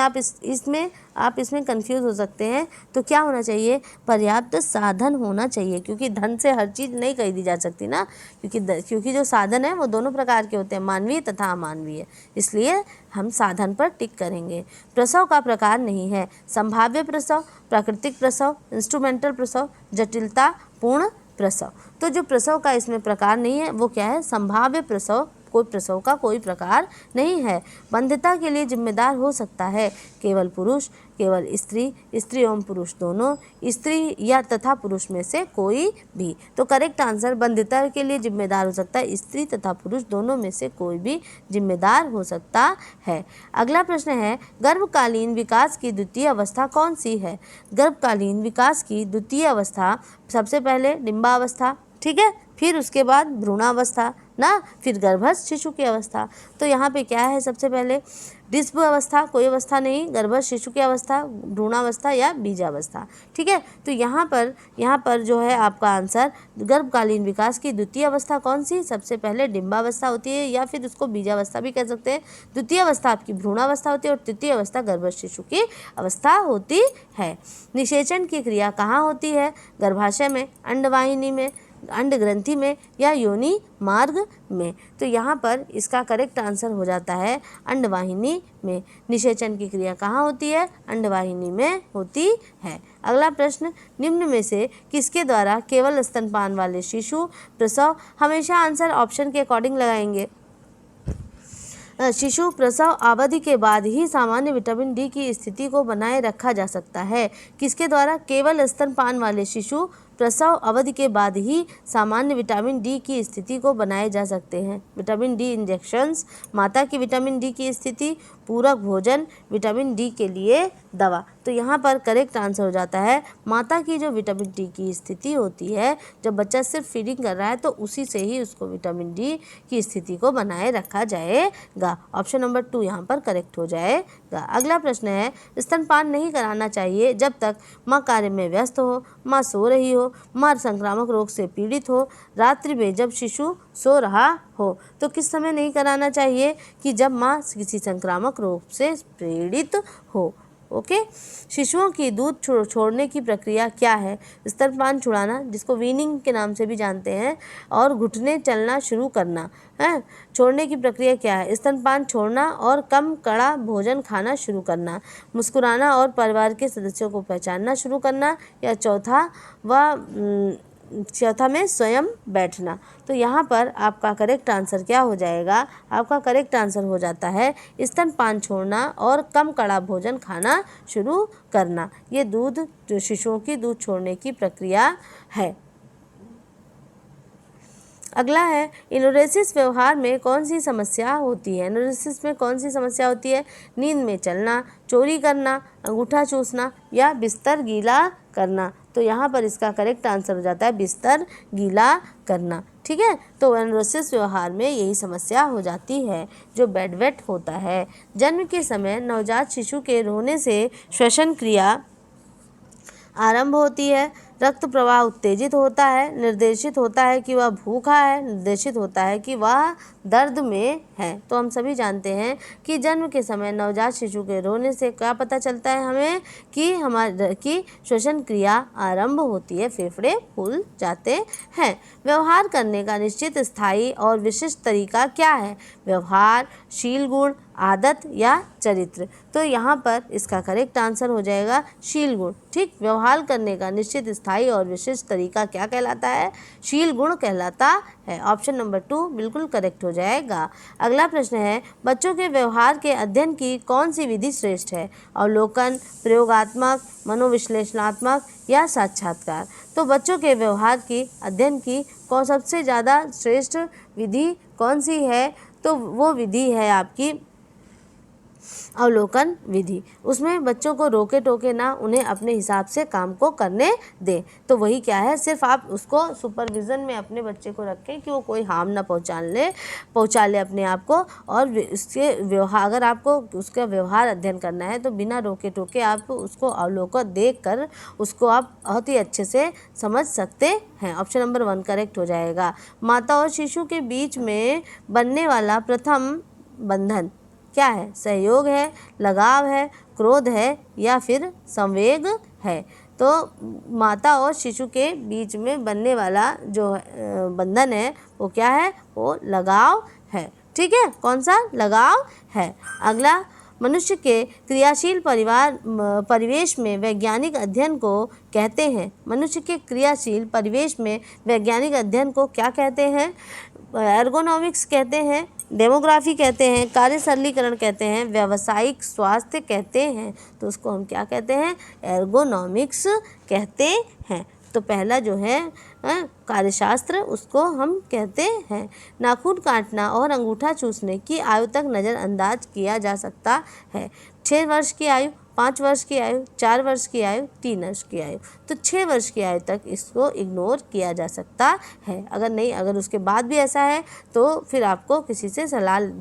आप इसमें कंफ्यूज हो सकते हैं। तो क्या होना चाहिए, पर्याप्त साधन होना चाहिए, क्योंकि धन से हर चीज़ नहीं खरीदी जा सकती ना, क्योंकि जो साधन है वो दोनों प्रकार के होते हैं, मानवीय तथा अमानवीय, इसलिए हम साधन पर टिक करेंगे। प्रसव का प्रकार नहीं है, संभाव्य प्रसव, प्राकृतिक प्रसव, इंस्ट्रूमेंटल प्रसव, जटिलता पूर्ण प्रसव। तो जो प्रसव का इसमें प्रकार नहीं है वो क्या है, संभाव्य प्रसव, कोई प्रसव का कोई प्रकार नहीं है। बंध्यता के लिए जिम्मेदार हो सकता है केवल पुरुष, केवल स्त्री, स्त्री एवं पुरुष दोनों, स्त्री या तथा पुरुष में से कोई भी। तो करेक्ट आंसर, बंध्यता के लिए जिम्मेदार हो सकता है स्त्री तथा पुरुष दोनों में से कोई भी जिम्मेदार हो सकता है। अगला प्रश्न है, गर्भकालीन विकास की द्वितीय अवस्था कौन सी है। गर्भकालीन विकास की द्वितीय अवस्था, सबसे पहले डिंबावस्था, ठीक है, फिर उसके बाद भ्रूणावस्था ना, फिर गर्भस्थ शिशु की अवस्था। तो यहाँ पे क्या है, सबसे पहले डिस्ब अवस्था, कोई अवस्था नहीं, गर्भस्थ शिशु की अवस्था, भ्रूणावस्था या बीजावस्था, ठीक है। तो यहाँ पर जो है आपका आंसर, गर्भकालीन विकास की द्वितीय अवस्था कौन सी, सबसे पहले डिंबावस्था होती है या फिर उसको बीजावस्था भी कह सकते हैं। द्वितीय अवस्था आपकी भ्रूणावस्था होती है और तृतीय अवस्था गर्भस्थ शिशु की अवस्था होती है। निषेचन की क्रिया कहाँ होती है, गर्भाशय में, अंडवाहिनी में, अंड ग्रंथि में या योनि मार्ग में। तो यहाँ पर इसका करेक्ट आंसर हो जाता है अंडवाहिनी में। निषेचन की क्रिया कहाँ होती है, अंडवाहिनी में होती है। अगला प्रश्न, निम्न में से किसके द्वारा केवल स्तनपान वाले शिशु प्रसव, हमेशा आंसर ऑप्शन के अकॉर्डिंग लगाएंगे। शिशु प्रसव अवधि के बाद ही सामान्य विटामिन डी की स्थिति को बनाए रखा जा सकता है। किसके द्वारा, केवल स्तनपान वाले शिशु प्रसव अवधि के बाद ही सामान्य विटामिन डी की स्थिति को बनाए जा सकते हैं। विटामिन डी इंजेक्शंस, माता की विटामिन डी की स्थिति, पूरक भोजन, विटामिन डी के लिए दवा। तो यहाँ पर करेक्ट आंसर हो जाता है माता की जो विटामिन डी की स्थिति होती है, जब बच्चा सिर्फ फीडिंग कर रहा है तो उसी से ही उसको विटामिन डी की स्थिति को बनाए रखा जाएगा। ऑप्शन नंबर 2 यहाँ पर करेक्ट हो जाएगा। अगला प्रश्न है, स्तनपान नहीं कराना चाहिए जब तक माँ कार्य में व्यस्त हो, माँ सो रही हो, माँ संक्रामक रोग से पीड़ित हो, रात्रि में जब शिशु सो रहा हो। तो किस समय नहीं कराना चाहिए, कि जब माँ किसी संक्रामक रोग से पीड़ित हो। ओके, शिशुओं की दूध छोड़ने की प्रक्रिया क्या है, स्तनपान छुड़ाना, जिसको वीनिंग के नाम से भी जानते हैं, और घुटने चलना शुरू करना है। छोड़ने की प्रक्रिया क्या है, स्तनपान छोड़ना और कम कड़ा भोजन खाना शुरू करना, मुस्कुराना और परिवार के सदस्यों को पहचानना शुरू करना, या चौथा में स्वयं बैठना। तो यहाँ पर आपका करेक्ट आंसर क्या हो जाएगा, आपका करेक्ट आंसर हो जाता है स्तनपान छोड़ना और कम कड़ा भोजन खाना शुरू करना। ये जो शिशुओं की दूध छोड़ने की प्रक्रिया है। अगला है, इनोरेसिस व्यवहार में कौन सी समस्या होती है। इनोरेसिस में कौन सी समस्या होती है, नींद में चलना, चोरी करना, अंगूठा चूसना या बिस्तर गीला करना। तो यहाँ पर इसका करेक्ट आंसर हो जाता है बिस्तर गीला करना, ठीक है। तो इनोरेसिस व्यवहार में यही समस्या हो जाती है, जो बेड वेट होता है। जन्म के समय नवजात शिशु के रोने से श्वसन क्रिया आरंभ होती है, रक्त प्रवाह उत्तेजित होता है, निर्देशित होता है कि वह भूखा है, निर्देशित होता है कि वह दर्द में है। तो हम सभी जानते हैं कि जन्म के समय नवजात शिशु के रोने से क्या पता चलता है हमें, कि श्वसन क्रिया आरंभ होती है, फेफड़े फूल जाते हैं। व्यवहार करने का निश्चित, स्थायी और विशिष्ट तरीका क्या है, व्यवहार, शील गुण, आदत या चरित्र। तो यहाँ पर इसका करेक्ट आंसर हो जाएगा शील गुण, ठीक। व्यवहार करने का निश्चित, स्थायी और विशिष्ट तरीका क्या कहलाता है, शील गुण कहलाता है। ऑप्शन नंबर 2 बिल्कुल करेक्ट हो जाएगा। अगला प्रश्न है, बच्चों के व्यवहार के अध्ययन की कौन सी विधि श्रेष्ठ है, अवलोकन, प्रयोगात्मक, मनोविश्लेषणात्मक या साक्षात्कार। तो बच्चों के व्यवहार की अध्ययन की सबसे ज़्यादा श्रेष्ठ विधि कौन सी है, तो वो विधि है आपकी अवलोकन विधि, उसमें बच्चों को रोके टोके ना, उन्हें अपने हिसाब से काम को करने दें। तो वही क्या है, सिर्फ आप उसको सुपरविज़न में अपने बच्चे को रखें कि वो कोई हार्म ना पहुंचा ले अपने आप को, और उसके व्यवहार, अगर आपको उसका व्यवहार अध्ययन करना है तो बिना रोके टोके आप उसको अवलोकन देख कर उसको आप बहुत ही अच्छे से समझ सकते हैं। ऑप्शन नंबर 1 करेक्ट हो जाएगा। माता और शिशु के बीच में बनने वाला प्रथम बंधन क्या है? सहयोग है, लगाव है, क्रोध है या फिर संवेग है? तो माता और शिशु के बीच में बनने वाला जो बंधन है वो क्या है? वो लगाव है। ठीक है, कौन सा? लगाव है। अगला, मनुष्य के क्रियाशील परिवेश में वैज्ञानिक अध्ययन को कहते हैं। मनुष्य के क्रियाशील परिवेश में वैज्ञानिक अध्ययन को क्या कहते हैं? एर्गोनॉमिक्स कहते हैं, डेमोग्राफी कहते हैं, कार्य सरलीकरण कहते हैं, व्यावसायिक स्वास्थ्य कहते हैं। तो उसको हम क्या कहते हैं? एर्गोनॉमिक्स कहते हैं। तो पहला जो है कार्यशास्त्र, उसको हम कहते हैं। नाखून काटना और अंगूठा चूसने की आयु तक नज़रअंदाज किया जा सकता है। 6 वर्ष की आयु, 5 वर्ष की आयु, 4 वर्ष की आयु, 3 वर्ष की आयु। तो 6 वर्ष की आयु तक इसको इग्नोर किया जा सकता है। अगर उसके बाद भी ऐसा है तो फिर आपको किसी से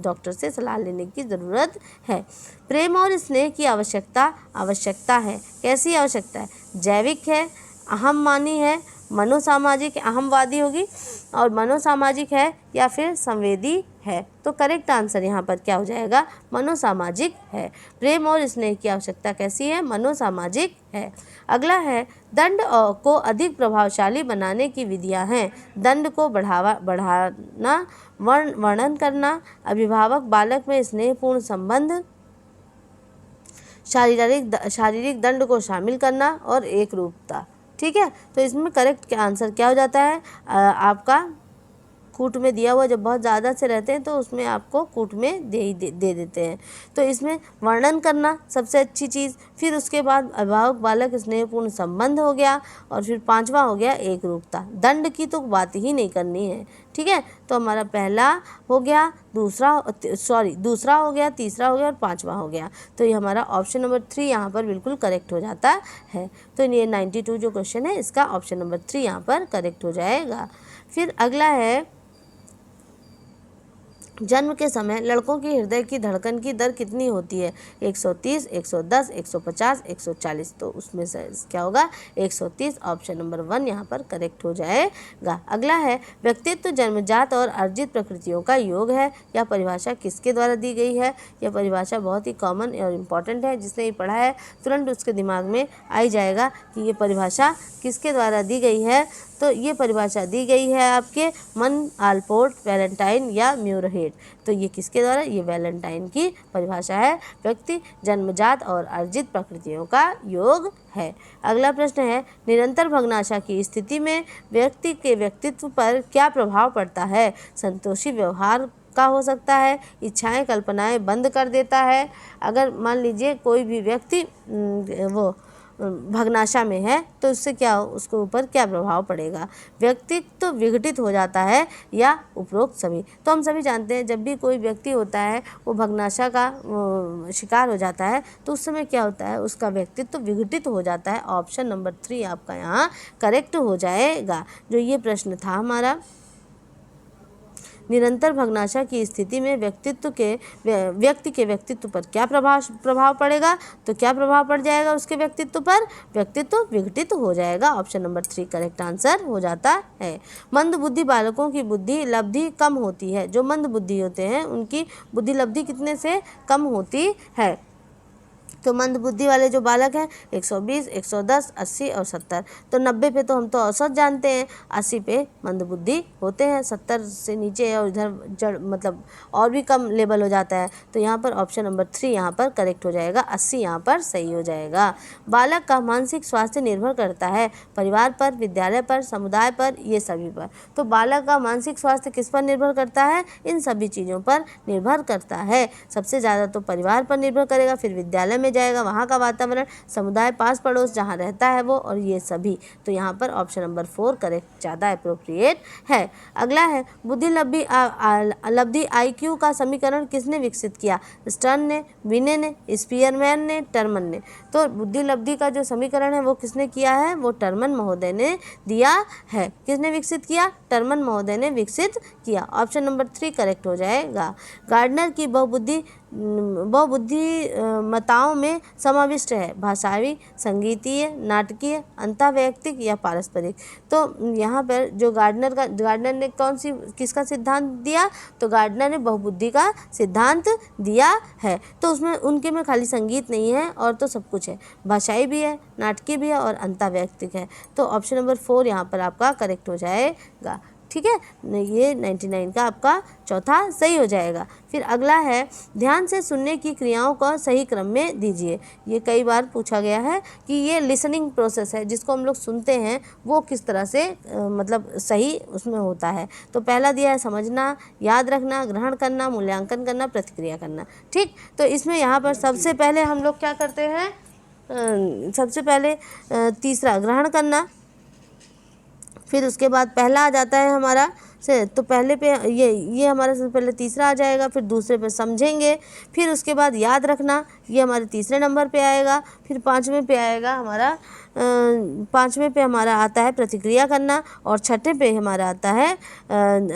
डॉक्टर से सलाह लेने की ज़रूरत है। प्रेम और स्नेह की आवश्यकता है। कैसी आवश्यकता है? जैविक है, अहममानी है, मनोसामाजिक, अहमवादी होगी, और मनोसामाजिक है या फिर संवेदी है। तो करेक्ट आंसर यहाँ पर क्या हो जाएगा? मनोसामाजिक है। प्रेम और स्नेह की आवश्यकता कैसी है? मनोसामाजिक है। अगला है, दंड को अधिक प्रभावशाली बनाने की विधियाँ हैं। दंड को बढ़ाना, वर्णन करना, अभिभावक बालक में स्नेहपूर्ण संबंध, शारीरिक दंड को शामिल करना और एक रूपता। ठीक है, तो इसमें करेक्ट आंसर क्या हो जाता है? आपका कूट में दिया हुआ जब बहुत ज़्यादा से रहते हैं तो उसमें आपको कूट में दे देते हैं। तो इसमें वर्णन करना सबसे अच्छी चीज़, फिर उसके बाद अभिभावक बालक स्नेहपूर्ण संबंध हो गया, और फिर 5वां हो गया एक रूपता। दंड की तो बात ही नहीं करनी है। ठीक है, तो हमारा पहला हो गया, दूसरा हो गया, तीसरा हो गया और 5वां हो गया। तो ये हमारा ऑप्शन नंबर 3 यहाँ पर बिल्कुल करेक्ट हो जाता है। तो ये 92 जो क्वेश्चन है इसका ऑप्शन नंबर 3 यहाँ पर करेक्ट हो जाएगा। फिर अगला है, जन्म के समय लड़कों की हृदय की धड़कन की दर कितनी होती है? 130, 110, 150, 140। तो उसमें से क्या होगा? 130। ऑप्शन नंबर 1 यहाँ पर करेक्ट हो जाएगा। अगला है, व्यक्तित्व जन्मजात और अर्जित प्रकृतियों का योग है। यह परिभाषा किसके द्वारा दी गई है? यह परिभाषा बहुत ही कॉमन और इम्पॉर्टेंट है। जिसने ये पढ़ा है तुरंत उसके दिमाग में आ जाएगा कि ये परिभाषा किसके द्वारा दी गई है। तो ये परिभाषा दी गई है आपके मन आल्पोर्ट, वैलेंटाइन या म्यूरहेट। तो ये किसके द्वारा? ये वैलेंटाइन की परिभाषा है। व्यक्ति जन्मजात और अर्जित प्रकृतियों का योग है। अगला प्रश्न है, निरंतर भग्नाशा की स्थिति में व्यक्ति के व्यक्तित्व पर क्या प्रभाव पड़ता है? संतोषी व्यवहार का हो सकता है, इच्छाएं कल्पनाएं बंद कर देता है। अगर मान लीजिए कोई भी व्यक्ति वो भग्नाशा में है तो उससे क्या उसके ऊपर क्या प्रभाव पड़ेगा? व्यक्तित्व तो विघटित हो जाता है या उपरोक्त सभी। तो हम सभी जानते हैं जब भी कोई व्यक्ति होता है वो भग्नाशा का शिकार हो जाता है तो उस समय क्या होता है? उसका व्यक्तित्व विघटित हो जाता है। ऑप्शन नंबर 3 आपका यहाँ करेक्ट हो जाएगा। जो ये प्रश्न था हमारा, निरंतर भग्नाशा की स्थिति में व्यक्ति के व्यक्तित्व पर क्या प्रभाव पड़ेगा? तो क्या प्रभाव पड़ जाएगा उसके व्यक्तित्व पर? व्यक्तित्व विघटित हो जाएगा। ऑप्शन नंबर 3 करेक्ट आंसर हो जाता है। मंद बुद्धि बालकों की बुद्धि लब्धि कम होती है। जो मंद बुद्धि होते हैं उनकी बुद्धि लब्धि कितने से कम होती है? तो मंद बुद्धि वाले जो बालक हैं 120, 110, 80 और 70। तो 90 पे तो हम तो औसत जानते हैं, 80 पे मंद बुद्धि होते हैं, 70 से नीचे और इधर मतलब और भी कम लेवल हो जाता है। तो यहाँ पर ऑप्शन नंबर 3 यहाँ पर करेक्ट हो जाएगा, 80 यहाँ पर सही हो जाएगा। बालक का मानसिक स्वास्थ्य निर्भर करता है परिवार पर, विद्यालय पर, समुदाय पर, ये सभी पर। तो बालक का मानसिक स्वास्थ्य किस पर निर्भर करता है? इन सभी चीज़ों पर निर्भर करता है। सबसे ज़्यादा तो परिवार पर निर्भर करेगा, फिर विद्यालय विद्यालय में जाएगा वहाँ का वातावरण, समुदाय, पास पड़ोस जहाँ रहता है वो, और ये सभी। तो यहाँ पर ऑप्शन नंबर 4 करेक्ट ज़्यादा अप्रोप्रिएट है। अगला है बुद्धि लब्धि IQ का समीकरण किसने विकसित किया? स्टर्न ने, विने ने, स्पीयरमैन ने, टर्मन ने। तो बुद्धि लब्धि का जो समीकरण है वो किसने किया है? वो टर्मन महोदय ने दिया है। किसने विकसित किया? टर्मन महोदय ने विकसित किया। ऑप्शन नंबर 3 करेक्ट हो जाएगा। गार्डनर की बहुबुद्धिमत्ताओं में समाविष्ट है भाषावी, संगीतीय, नाटकीय, अंतःवैयक्तिक या पारस्परिक। तो यहाँ पर जो गार्डनर ने किसका सिद्धांत दिया? तो गार्डनर ने बहुबुद्धि का सिद्धांत दिया है। तो उसमें उनके में खाली संगीत नहीं है और तो सब कुछ है, भाषाई भी है, नाटकीय भी है और अंतःवैयक्तिक है। तो ऑप्शन नंबर 4 यहाँ पर आपका करेक्ट हो जाएगा। ठीक है, ये 99 का आपका चौथा सही हो जाएगा। फिर अगला है ध्यान से सुनने की क्रियाओं को सही क्रम में दीजिए। ये कई बार पूछा गया है कि ये लिसनिंग प्रोसेस है जिसको हम लोग सुनते हैं वो किस तरह से मतलब सही उसमें होता है। तो पहला दिया है समझना, याद रखना, ग्रहण करना, मूल्यांकन करना, प्रतिक्रिया करना। ठीक, तो इसमें यहाँ पर सबसे पहले हम लोग क्या करते हैं? सबसे पहले तीसरा ग्रहण करना, फिर उसके बाद पहला आ जाता है हमारा से, तो पहले पे ये हमारा सबसे पहले तीसरा आ जाएगा, फिर दूसरे पे समझेंगे, फिर उसके बाद याद रखना, ये हमारे तीसरे नंबर पे आएगा, फिर पाँचवें पे आएगा हमारा पाँचवें पे हमारा आता है प्रतिक्रिया करना, और छठे पे हमारा आता है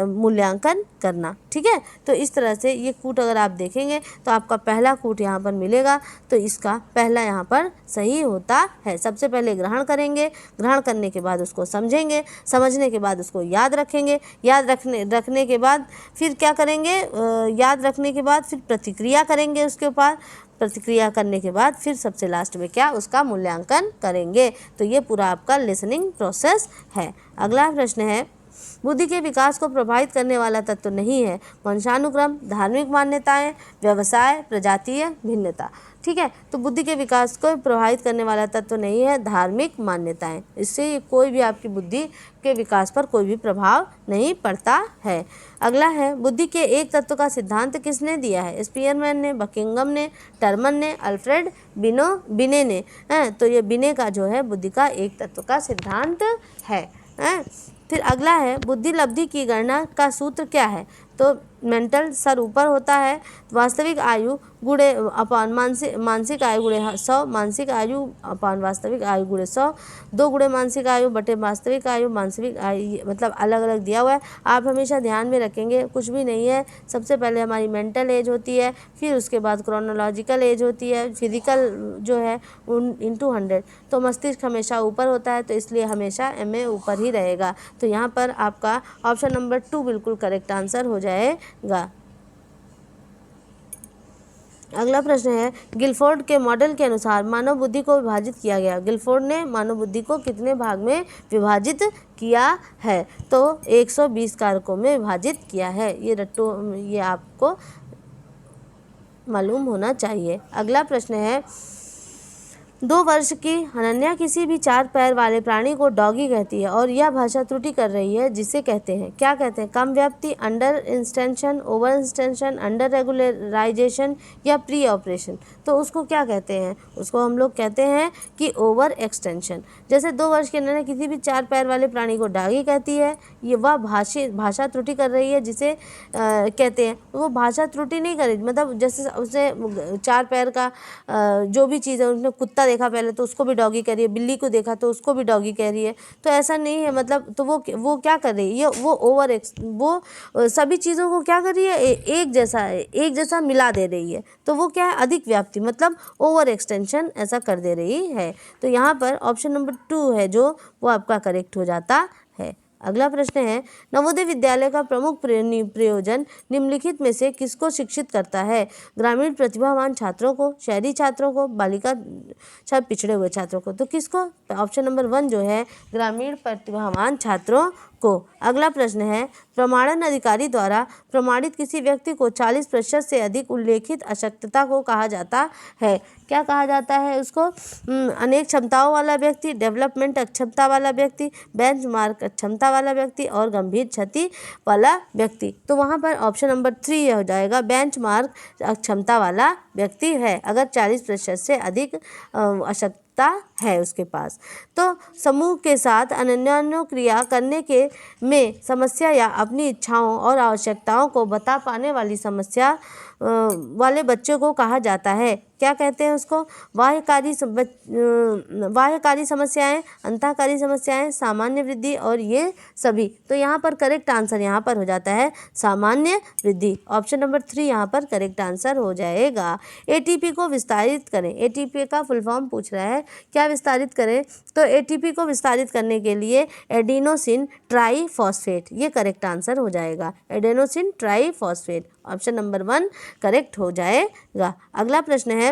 मूल्यांकन करना। ठीक है, तो इस तरह से ये कूट अगर आप देखेंगे तो आपका पहला कूट यहाँ पर मिलेगा, तो इसका पहला यहाँ पर सही होता है। सबसे पहले ग्रहण करेंगे, ग्रहण करने के बाद उसको समझेंगे, समझने के बाद उसको याद रखेंगे, याद रखने के बाद फिर क्या करेंगे? याद रखने के बाद फिर प्रतिक्रिया करेंगे उसके ऊपर, प्रतिक्रिया करने के बाद फिर सबसे लास्ट में क्या? उसका मूल्यांकन करेंगे। तो ये पूरा आपका लिसनिंग प्रोसेस है। अगला प्रश्न है बुद्धि के विकास को प्रभावित करने वाला तत्व नहीं है वंशानुक्रम, धार्मिक मान्यताएं, व्यवसाय, प्रजातीय भिन्नता। ठीक है, तो बुद्धि के विकास को प्रभावित करने वाला तत्व नहीं है धार्मिक मान्यताएं, इससे कोई भी आपकी बुद्धि के विकास पर कोई भी प्रभाव नहीं पड़ता है। अगला है बुद्धि के एक तत्व का सिद्धांत किसने दिया है? स्पीयरमैन ने, बकिंगम ने, टर्मन ने, अल्फ्रेड बिने ने। तो ये बिने का जो है बुद्धि का एक तत्व का सिद्धांत है। फिर अगला है बुद्धि लब्धि की गणना का सूत्र क्या है? तो मेंटल सर ऊपर होता है, वास्तविक आयु गुणे अपान मानसिक आयु गुणे 100, मानसिक आयु अपान वास्तविक आयु गुणे 100, 2 गुणे मानसिक आयु बटे वास्तविक आयु, मानसिक आयु मतलब अलग अलग दिया हुआ है। आप हमेशा ध्यान में रखेंगे, कुछ भी नहीं है। सबसे पहले हमारी मेंटल एज होती है, फिर उसके बाद क्रोनोलॉजिकल एज होती है, फिजिकल जो है इंटू 100। तो मस्तिष्क हमेशा ऊपर होता है, तो इसलिए हमेशा MA ऊपर ही रहेगा। तो यहाँ पर आपका ऑप्शन नंबर 2 बिल्कुल करेक्ट आंसर हो जाएगा। अगला प्रश्न है गिलफोर्ड के मॉडल के अनुसार मानव बुद्धि को विभाजित किया गया। गिलफोर्ड ने मानव बुद्धि को कितने भाग में विभाजित किया है? तो 120 कारकों में विभाजित किया है। ये आपको मालूम होना चाहिए। अगला प्रश्न है 2 वर्ष की अनन्या किसी भी 4 पैर वाले प्राणी को डॉगी कहती है और यह भाषा त्रुटि कर रही है, जिसे कहते हैं क्या कहते हैं? कम व्याप्ति, अंडर इंस्टेंशन, ओवर इंस्टेंशन, अंडर रेगुलराइजेशन या प्री ऑपरेशन। तो उसको क्या कहते हैं? उसको हम लोग कहते हैं कि ओवर एक्सटेंशन। जैसे 2 वर्ष की अनन्या किसी भी 4 पैर वाले प्राणी को डॉगी कहती है, ये वह भाषा त्रुटि कर रही है जिसे कहते हैं। वो भाषा त्रुटि नहीं कर रही, मतलब जैसे उसे 4 पैर का जो भी चीज़ है, उसने कुत्ता देखा पहले तो उसको भी डॉगी कह रही है, बिल्ली को देखा तो उसको भी डॉगी कह रही है। तो ऐसा नहीं है, मतलब तो वो क्या कर रही है? वो सभी चीज़ों को क्या कर रही है? एक जैसा मिला दे रही है। तो वो क्या है? अधिक व्याप्ति, मतलब ओवर एक्सटेंशन ऐसा कर दे रही है। तो यहाँ पर ऑप्शन नंबर 2 है जो वो आपका करेक्ट हो जाता है। अगला प्रश्न है नवोदय विद्यालय का प्रमुख प्रयोजन निम्नलिखित में से किसको शिक्षित करता है? ग्रामीण प्रतिभावान छात्रों को, शहरी छात्रों को, बालिका पिछड़े हुए छात्रों को। तो किसको? ऑप्शन नंबर 1 जो है ग्रामीण प्रतिभावान छात्रों को। अगला प्रश्न है, प्रमाणन अधिकारी द्वारा प्रमाणित किसी व्यक्ति को 40% से अधिक उल्लेखित अशक्तता को कहा जाता है। क्या कहा जाता है उसको? अनेक क्षमताओं वाला व्यक्ति, डेवलपमेंट अक्षमता वाला व्यक्ति, बेंचमार्क अक्षमता वाला व्यक्ति और गंभीर क्षति वाला व्यक्ति। तो वहाँ पर ऑप्शन नंबर 3 हो जाएगा, बेंचमार्क अक्षमता वाला व्यक्ति है अगर 40% से अधिक अशक्तता है उसके पास। तो समूह के साथ अन्योन्य क्रिया करने के में समस्या या अपनी इच्छाओं और आवश्यकताओं को बता पाने वाली समस्या वाले बच्चों को कहा जाता है। क्या कहते हैं उसको? बाह्यकारी समस्याएं, अंतःकारी समस्याएं, सामान्य वृद्धि और ये सभी। तो यहाँ पर करेक्ट आंसर यहाँ पर हो जाता है सामान्य वृद्धि। ऑप्शन नंबर 3 यहाँ पर करेक्ट आंसर हो जाएगा। एटीपी को विस्तारित करें। एटीपी का फुल फॉर्म पूछ रहा है, क्या विस्तारित करें? तो एटीपी को विस्तारित करने के लिए एडेनोसिन ट्राईफॉस्फेट, ये करेक्ट आंसर हो जाएगा। Adenosine triphosphate, option number 1 correct हो जाएगा। अगला प्रश्न है,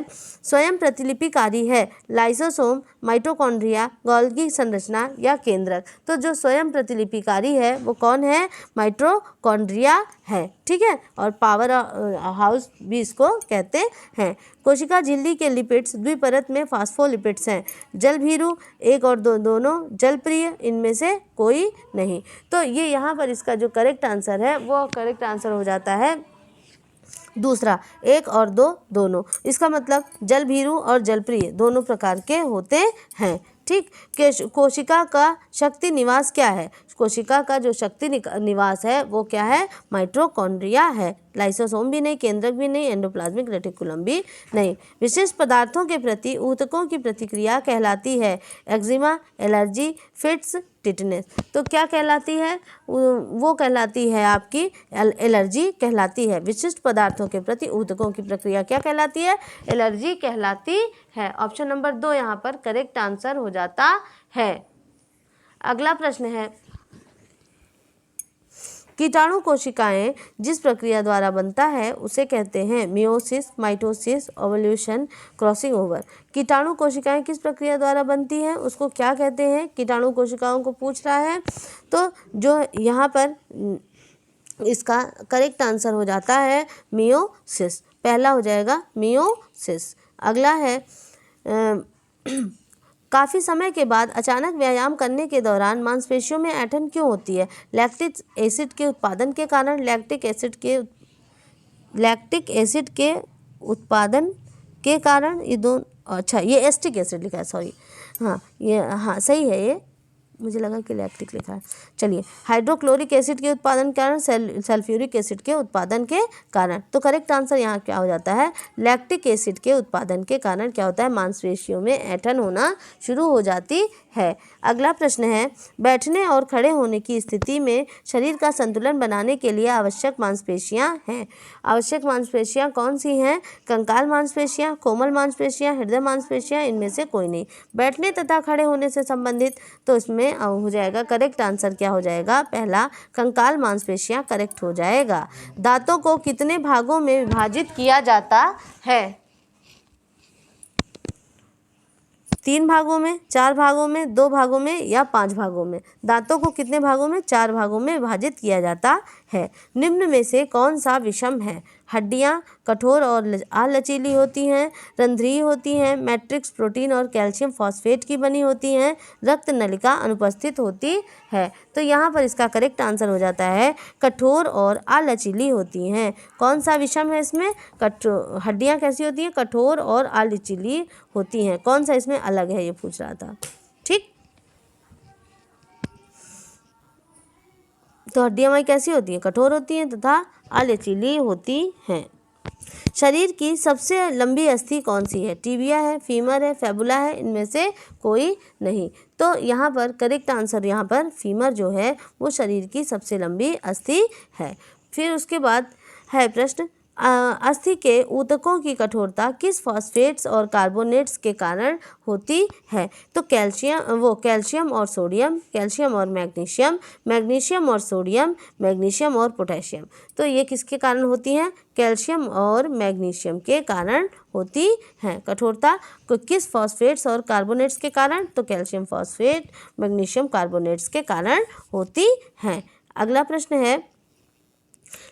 स्वयं प्रतिलिपिकारी है लाइसोसोम, माइटोकॉन्ड्रिया, गोल्गी संरचना या केंद्रक। तो जो स्वयं प्रतिलिपिकारी है वो कौन है? माइटोकॉन्ड्रिया है, ठीक है, और पावर हाउस भी इसको कहते हैं। कोशिका झिल्ली के लिपिड्स द्विपरत में फास्फोलिपिड्स हैं। जलभीरु 1 और 2 दोनों, जलप्रिय इनमें से कोई नहीं। तो ये यहाँ पर इसका जो करेक्ट आंसर है वो करेक्ट आंसर हो जाता है दूसरा, 1 और 2 दोनों। इसका मतलब जलभीरु और जलप्रिय दोनों प्रकार के होते हैं, ठीक। कोशिका का शक्ति निवास क्या है? कोशिका का जो शक्ति निवास है वो क्या है? माइटोकॉन्ड्रिया है। लाइसोसोम भी नहीं, केंद्रक भी नहीं, एंडोप्लाज्मिक रेटिकुलम भी नहीं। विशिष्ट पदार्थों के प्रति ऊतकों की प्रतिक्रिया कहलाती है एक्जिमा, एलर्जी, फिट्स, टिटनेस। तो क्या कहलाती है? वो कहलाती है आपकी एलर्जी कहलाती है। विशिष्ट पदार्थों के प्रति ऊतकों की प्रक्रिया क्या कहलाती है? एलर्जी कहलाती है। ऑप्शन नंबर 2 यहाँ पर करेक्ट आंसर हो जाता है। अगला प्रश्न है, कीटाणु कोशिकाएं जिस प्रक्रिया द्वारा बनता है उसे कहते हैं meiosis, mitosis, ovulation, crossing over. कीटाणु कोशिकाएं किस प्रक्रिया द्वारा बनती हैं उसको क्या कहते हैं? कीटाणु कोशिकाओं को पूछ रहा है। तो जो यहाँ पर इसका करेक्ट आंसर हो जाता है मियोसिस, पहला हो जाएगा मियोसिस। अगला है, काफ़ी समय के बाद अचानक व्यायाम करने के दौरान मांसपेशियों में ऐंठन क्यों होती है? लैक्टिक एसिड के उत्पादन के कारण, लैक्टिक एसिड के उत्पादन के कारण, ये दोनों, अच्छा ये एस्टिक एसिड लिखा है, सॉरी, हाँ ये हाँ सही है, ये मुझे लगा कि लैक्टिक लिखा है। चलिए, हाइड्रोक्लोरिक एसिड के उत्पादन के कारण, सल्फ्यूरिक एसिड के उत्पादन के कारण। तो करेक्ट आंसर यहाँ क्या हो जाता है? लैक्टिक एसिड के उत्पादन के कारण क्या होता है? मांसपेशियों में ऐंठन होना शुरू हो जाती है। अगला प्रश्न है, बैठने और खड़े होने की स्थिति में शरीर का संतुलन बनाने के लिए आवश्यक मांसपेशियां हैं। आवश्यक मांसपेशियां कौन सी हैं? कंकाल मांसपेशियां, कोमल मांसपेशियां, हृदय मांसपेशियां, इनमें से कोई नहीं। बैठने तथा खड़े होने से संबंधित, तो इसमें हो जाएगा करेक्ट आंसर क्या हो जाएगा? पहला, कंकाल मांसपेशियां करेक्ट हो जाएगा। दांतों को कितने भागों में विभाजित किया जाता है? 3 भागों में, 4 भागों में, 2 भागों में या 5 भागों में? दांतों को कितने भागों में? 4 भागों में विभाजित किया जाता है। निम्न में से कौन सा विषम है? हड्डियां कठोर और अलचीली होती हैं, रंध्रीय होती हैं, मैट्रिक्स प्रोटीन और कैल्शियम फॉस्फेट की बनी होती हैं, रक्त नलिका अनुपस्थित होती है। तो यहाँ पर इसका करेक्ट आंसर हो जाता है कठोर और अलचीली होती हैं। कौन सा विषम है इसमें? हड्डियाँ कैसी होती हैं? कठोर और अलचीली होती हैं। कौन सा इसमें अलग है ये पूछ रहा था, ठीक। तो हड्डियाँ हमारी कैसी होती हैं? कठोर होती हैं तथा अलचीली होती हैं। शरीर की सबसे लंबी अस्थि कौन सी है? टिबिया है, फीमर है, फैबुला है, इनमें से कोई नहीं। तो यहाँ पर करेक्ट आंसर यहाँ पर फीमर जो है वो शरीर की सबसे लंबी अस्थि है। फिर उसके बाद है प्रश्न, अस्थि के ऊतकों की कठोरता किस फॉस्फेट्स और कार्बोनेट्स के कारण होती है? तो कैल्शियम और सोडियम, कैल्शियम और मैग्नीशियम, मैग्नीशियम और सोडियम, मैग्नीशियम और पोटेशियम। तो ये किसके कारण होती हैं? कैल्शियम और मैग्नीशियम के कारण होती हैं। कठोरता किस फॉस्फेट्स और कार्बोनेट्स के कारण? तो कैल्शियम फॉस्फेट, मैग्नीशियम कार्बोनेट्स के कारण होती हैं। अगला प्रश्न है,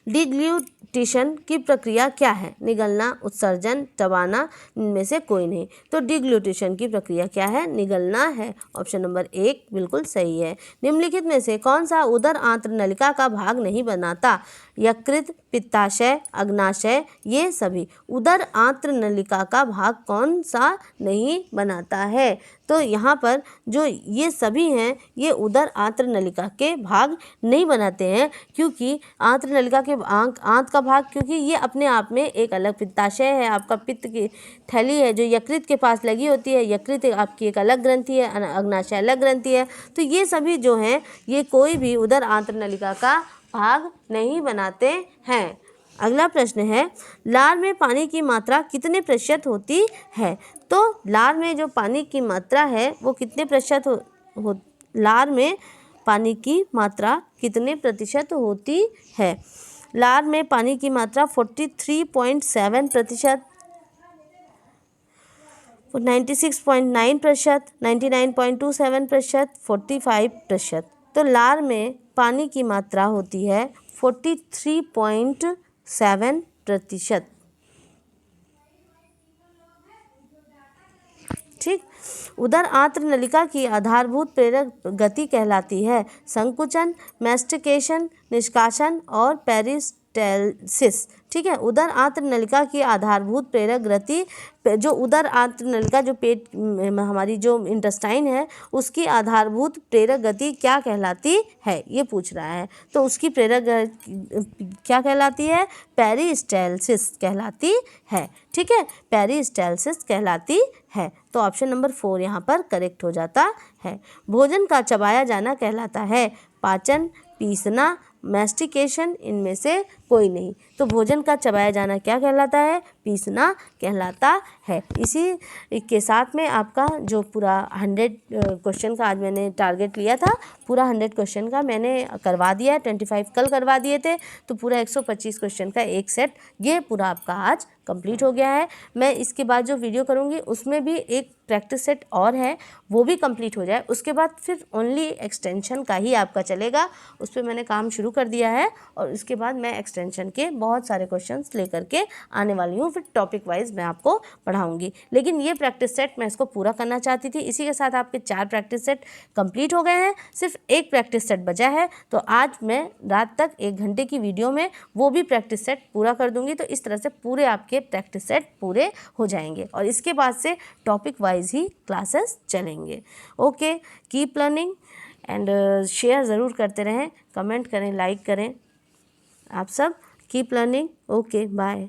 डिग्लूटिशन की प्रक्रिया क्या है? निगलना, उत्सर्जन, चबाना, इनमें से कोई नहीं। तो डिग्लूटिशन की प्रक्रिया क्या है? निगलना है। ऑप्शन नंबर 1 बिल्कुल सही है। निम्नलिखित में से कौन सा उदर आंत्र नलिका का भाग नहीं बनाता? यकृत, पित्ताशय, अग्नाशय, ये सभी। उदर आंत्र नलिका का भाग कौन सा नहीं बनाता है? तो यहाँ पर जो ये सभी हैं ये उदर आंत्र नलिका के भाग नहीं बनाते हैं, क्योंकि आंत्र नलिका के आंत का भाग, क्योंकि ये अपने आप में एक अलग, पित्ताशय है आपका पित्त की थैली है जो यकृत के पास लगी होती है, यकृत आपकी एक अलग ग्रंथि है, अग्नाशय अलग ग्रंथि है। तो ये सभी जो हैं ये कोई भी उदर आंत्र नलिका का भाग नहीं बनाते हैं। अगला प्रश्न है, लार में पानी की मात्रा कितने प्रतिशत होती है? तो लार में जो पानी की मात्रा है वो कितने प्रतिशत लार में पानी की मात्रा कितने प्रतिशत होती है? लार में पानी की मात्रा 43.7%, 96.9%, 99.27%, 45%। तो लार में पानी की मात्रा होती है 43.7%। ठीक। उदर आंत्र नलिका की आधारभूत प्रेरक गति कहलाती है संकुचन, मैस्टिकेशन, निष्कासन और पेरिस्टालसिस। ठीक है। उदर आंत्र नलिका की आधारभूत प्रेरक गति, जो उदर आंत्र नलिका जो पेट हमारी जो इंटेस्टाइन है उसकी आधारभूत प्रेरक गति क्या कहलाती है, ये पूछ रहा है। तो उसकी प्रेरक क्या कहलाती है? पेरिस्टालसिस कहलाती है। ठीक है, पेरिस्टालसिस कहलाती है। तो ऑप्शन नंबर 4 यहाँ पर करेक्ट हो जाता है। भोजन का चबाया जाना कहलाता है पाचन, पीसना, मैस्टिकेशन, इनमें से कोई नहीं। तो भोजन का चबाया जाना क्या कहलाता है? पीसना कहलाता है। इसी के साथ में आपका जो पूरा 100 क्वेश्चन का आज मैंने टारगेट लिया था, पूरा 100 क्वेश्चन का मैंने करवा दिया है। 25 कल करवा दिए थे, तो पूरा 125 क्वेश्चन का एक सेट ये पूरा आपका आज कंप्लीट हो गया है। मैं इसके बाद जो वीडियो करूँगी उसमें भी एक प्रैक्टिस सेट और है, वो भी कंप्लीट हो जाए, उसके बाद फिर ओनली एक्सटेंशन का ही आपका चलेगा। उस पर मैंने काम शुरू कर दिया है और उसके बाद मैं एक्सटेंशन के बहुत सारे क्वेश्चंस लेकर के आने वाली हूँ। फिर टॉपिक वाइज मैं आपको पढ़ाऊँगी, लेकिन ये प्रैक्टिस सेट मैं इसको पूरा करना चाहती थी। इसी के साथ आपके 4 प्रैक्टिस सेट कंप्लीट हो गए हैं, सिर्फ एक प्रैक्टिस सेट बचा है। तो आज मैं रात तक 1 घंटे की वीडियो में वो भी प्रैक्टिस सेट पूरा कर दूँगी। तो इस तरह से पूरे आपके प्रैक्टिस सेट पूरे हो जाएंगे और इसके बाद से टॉपिक वाइज ही क्लासेस चलेंगे। Okay, keep learning and share ज़रूर करते रहें, कमेंट करें, लाइक करें। आप सब कीप लर्निंग। Okay, bye.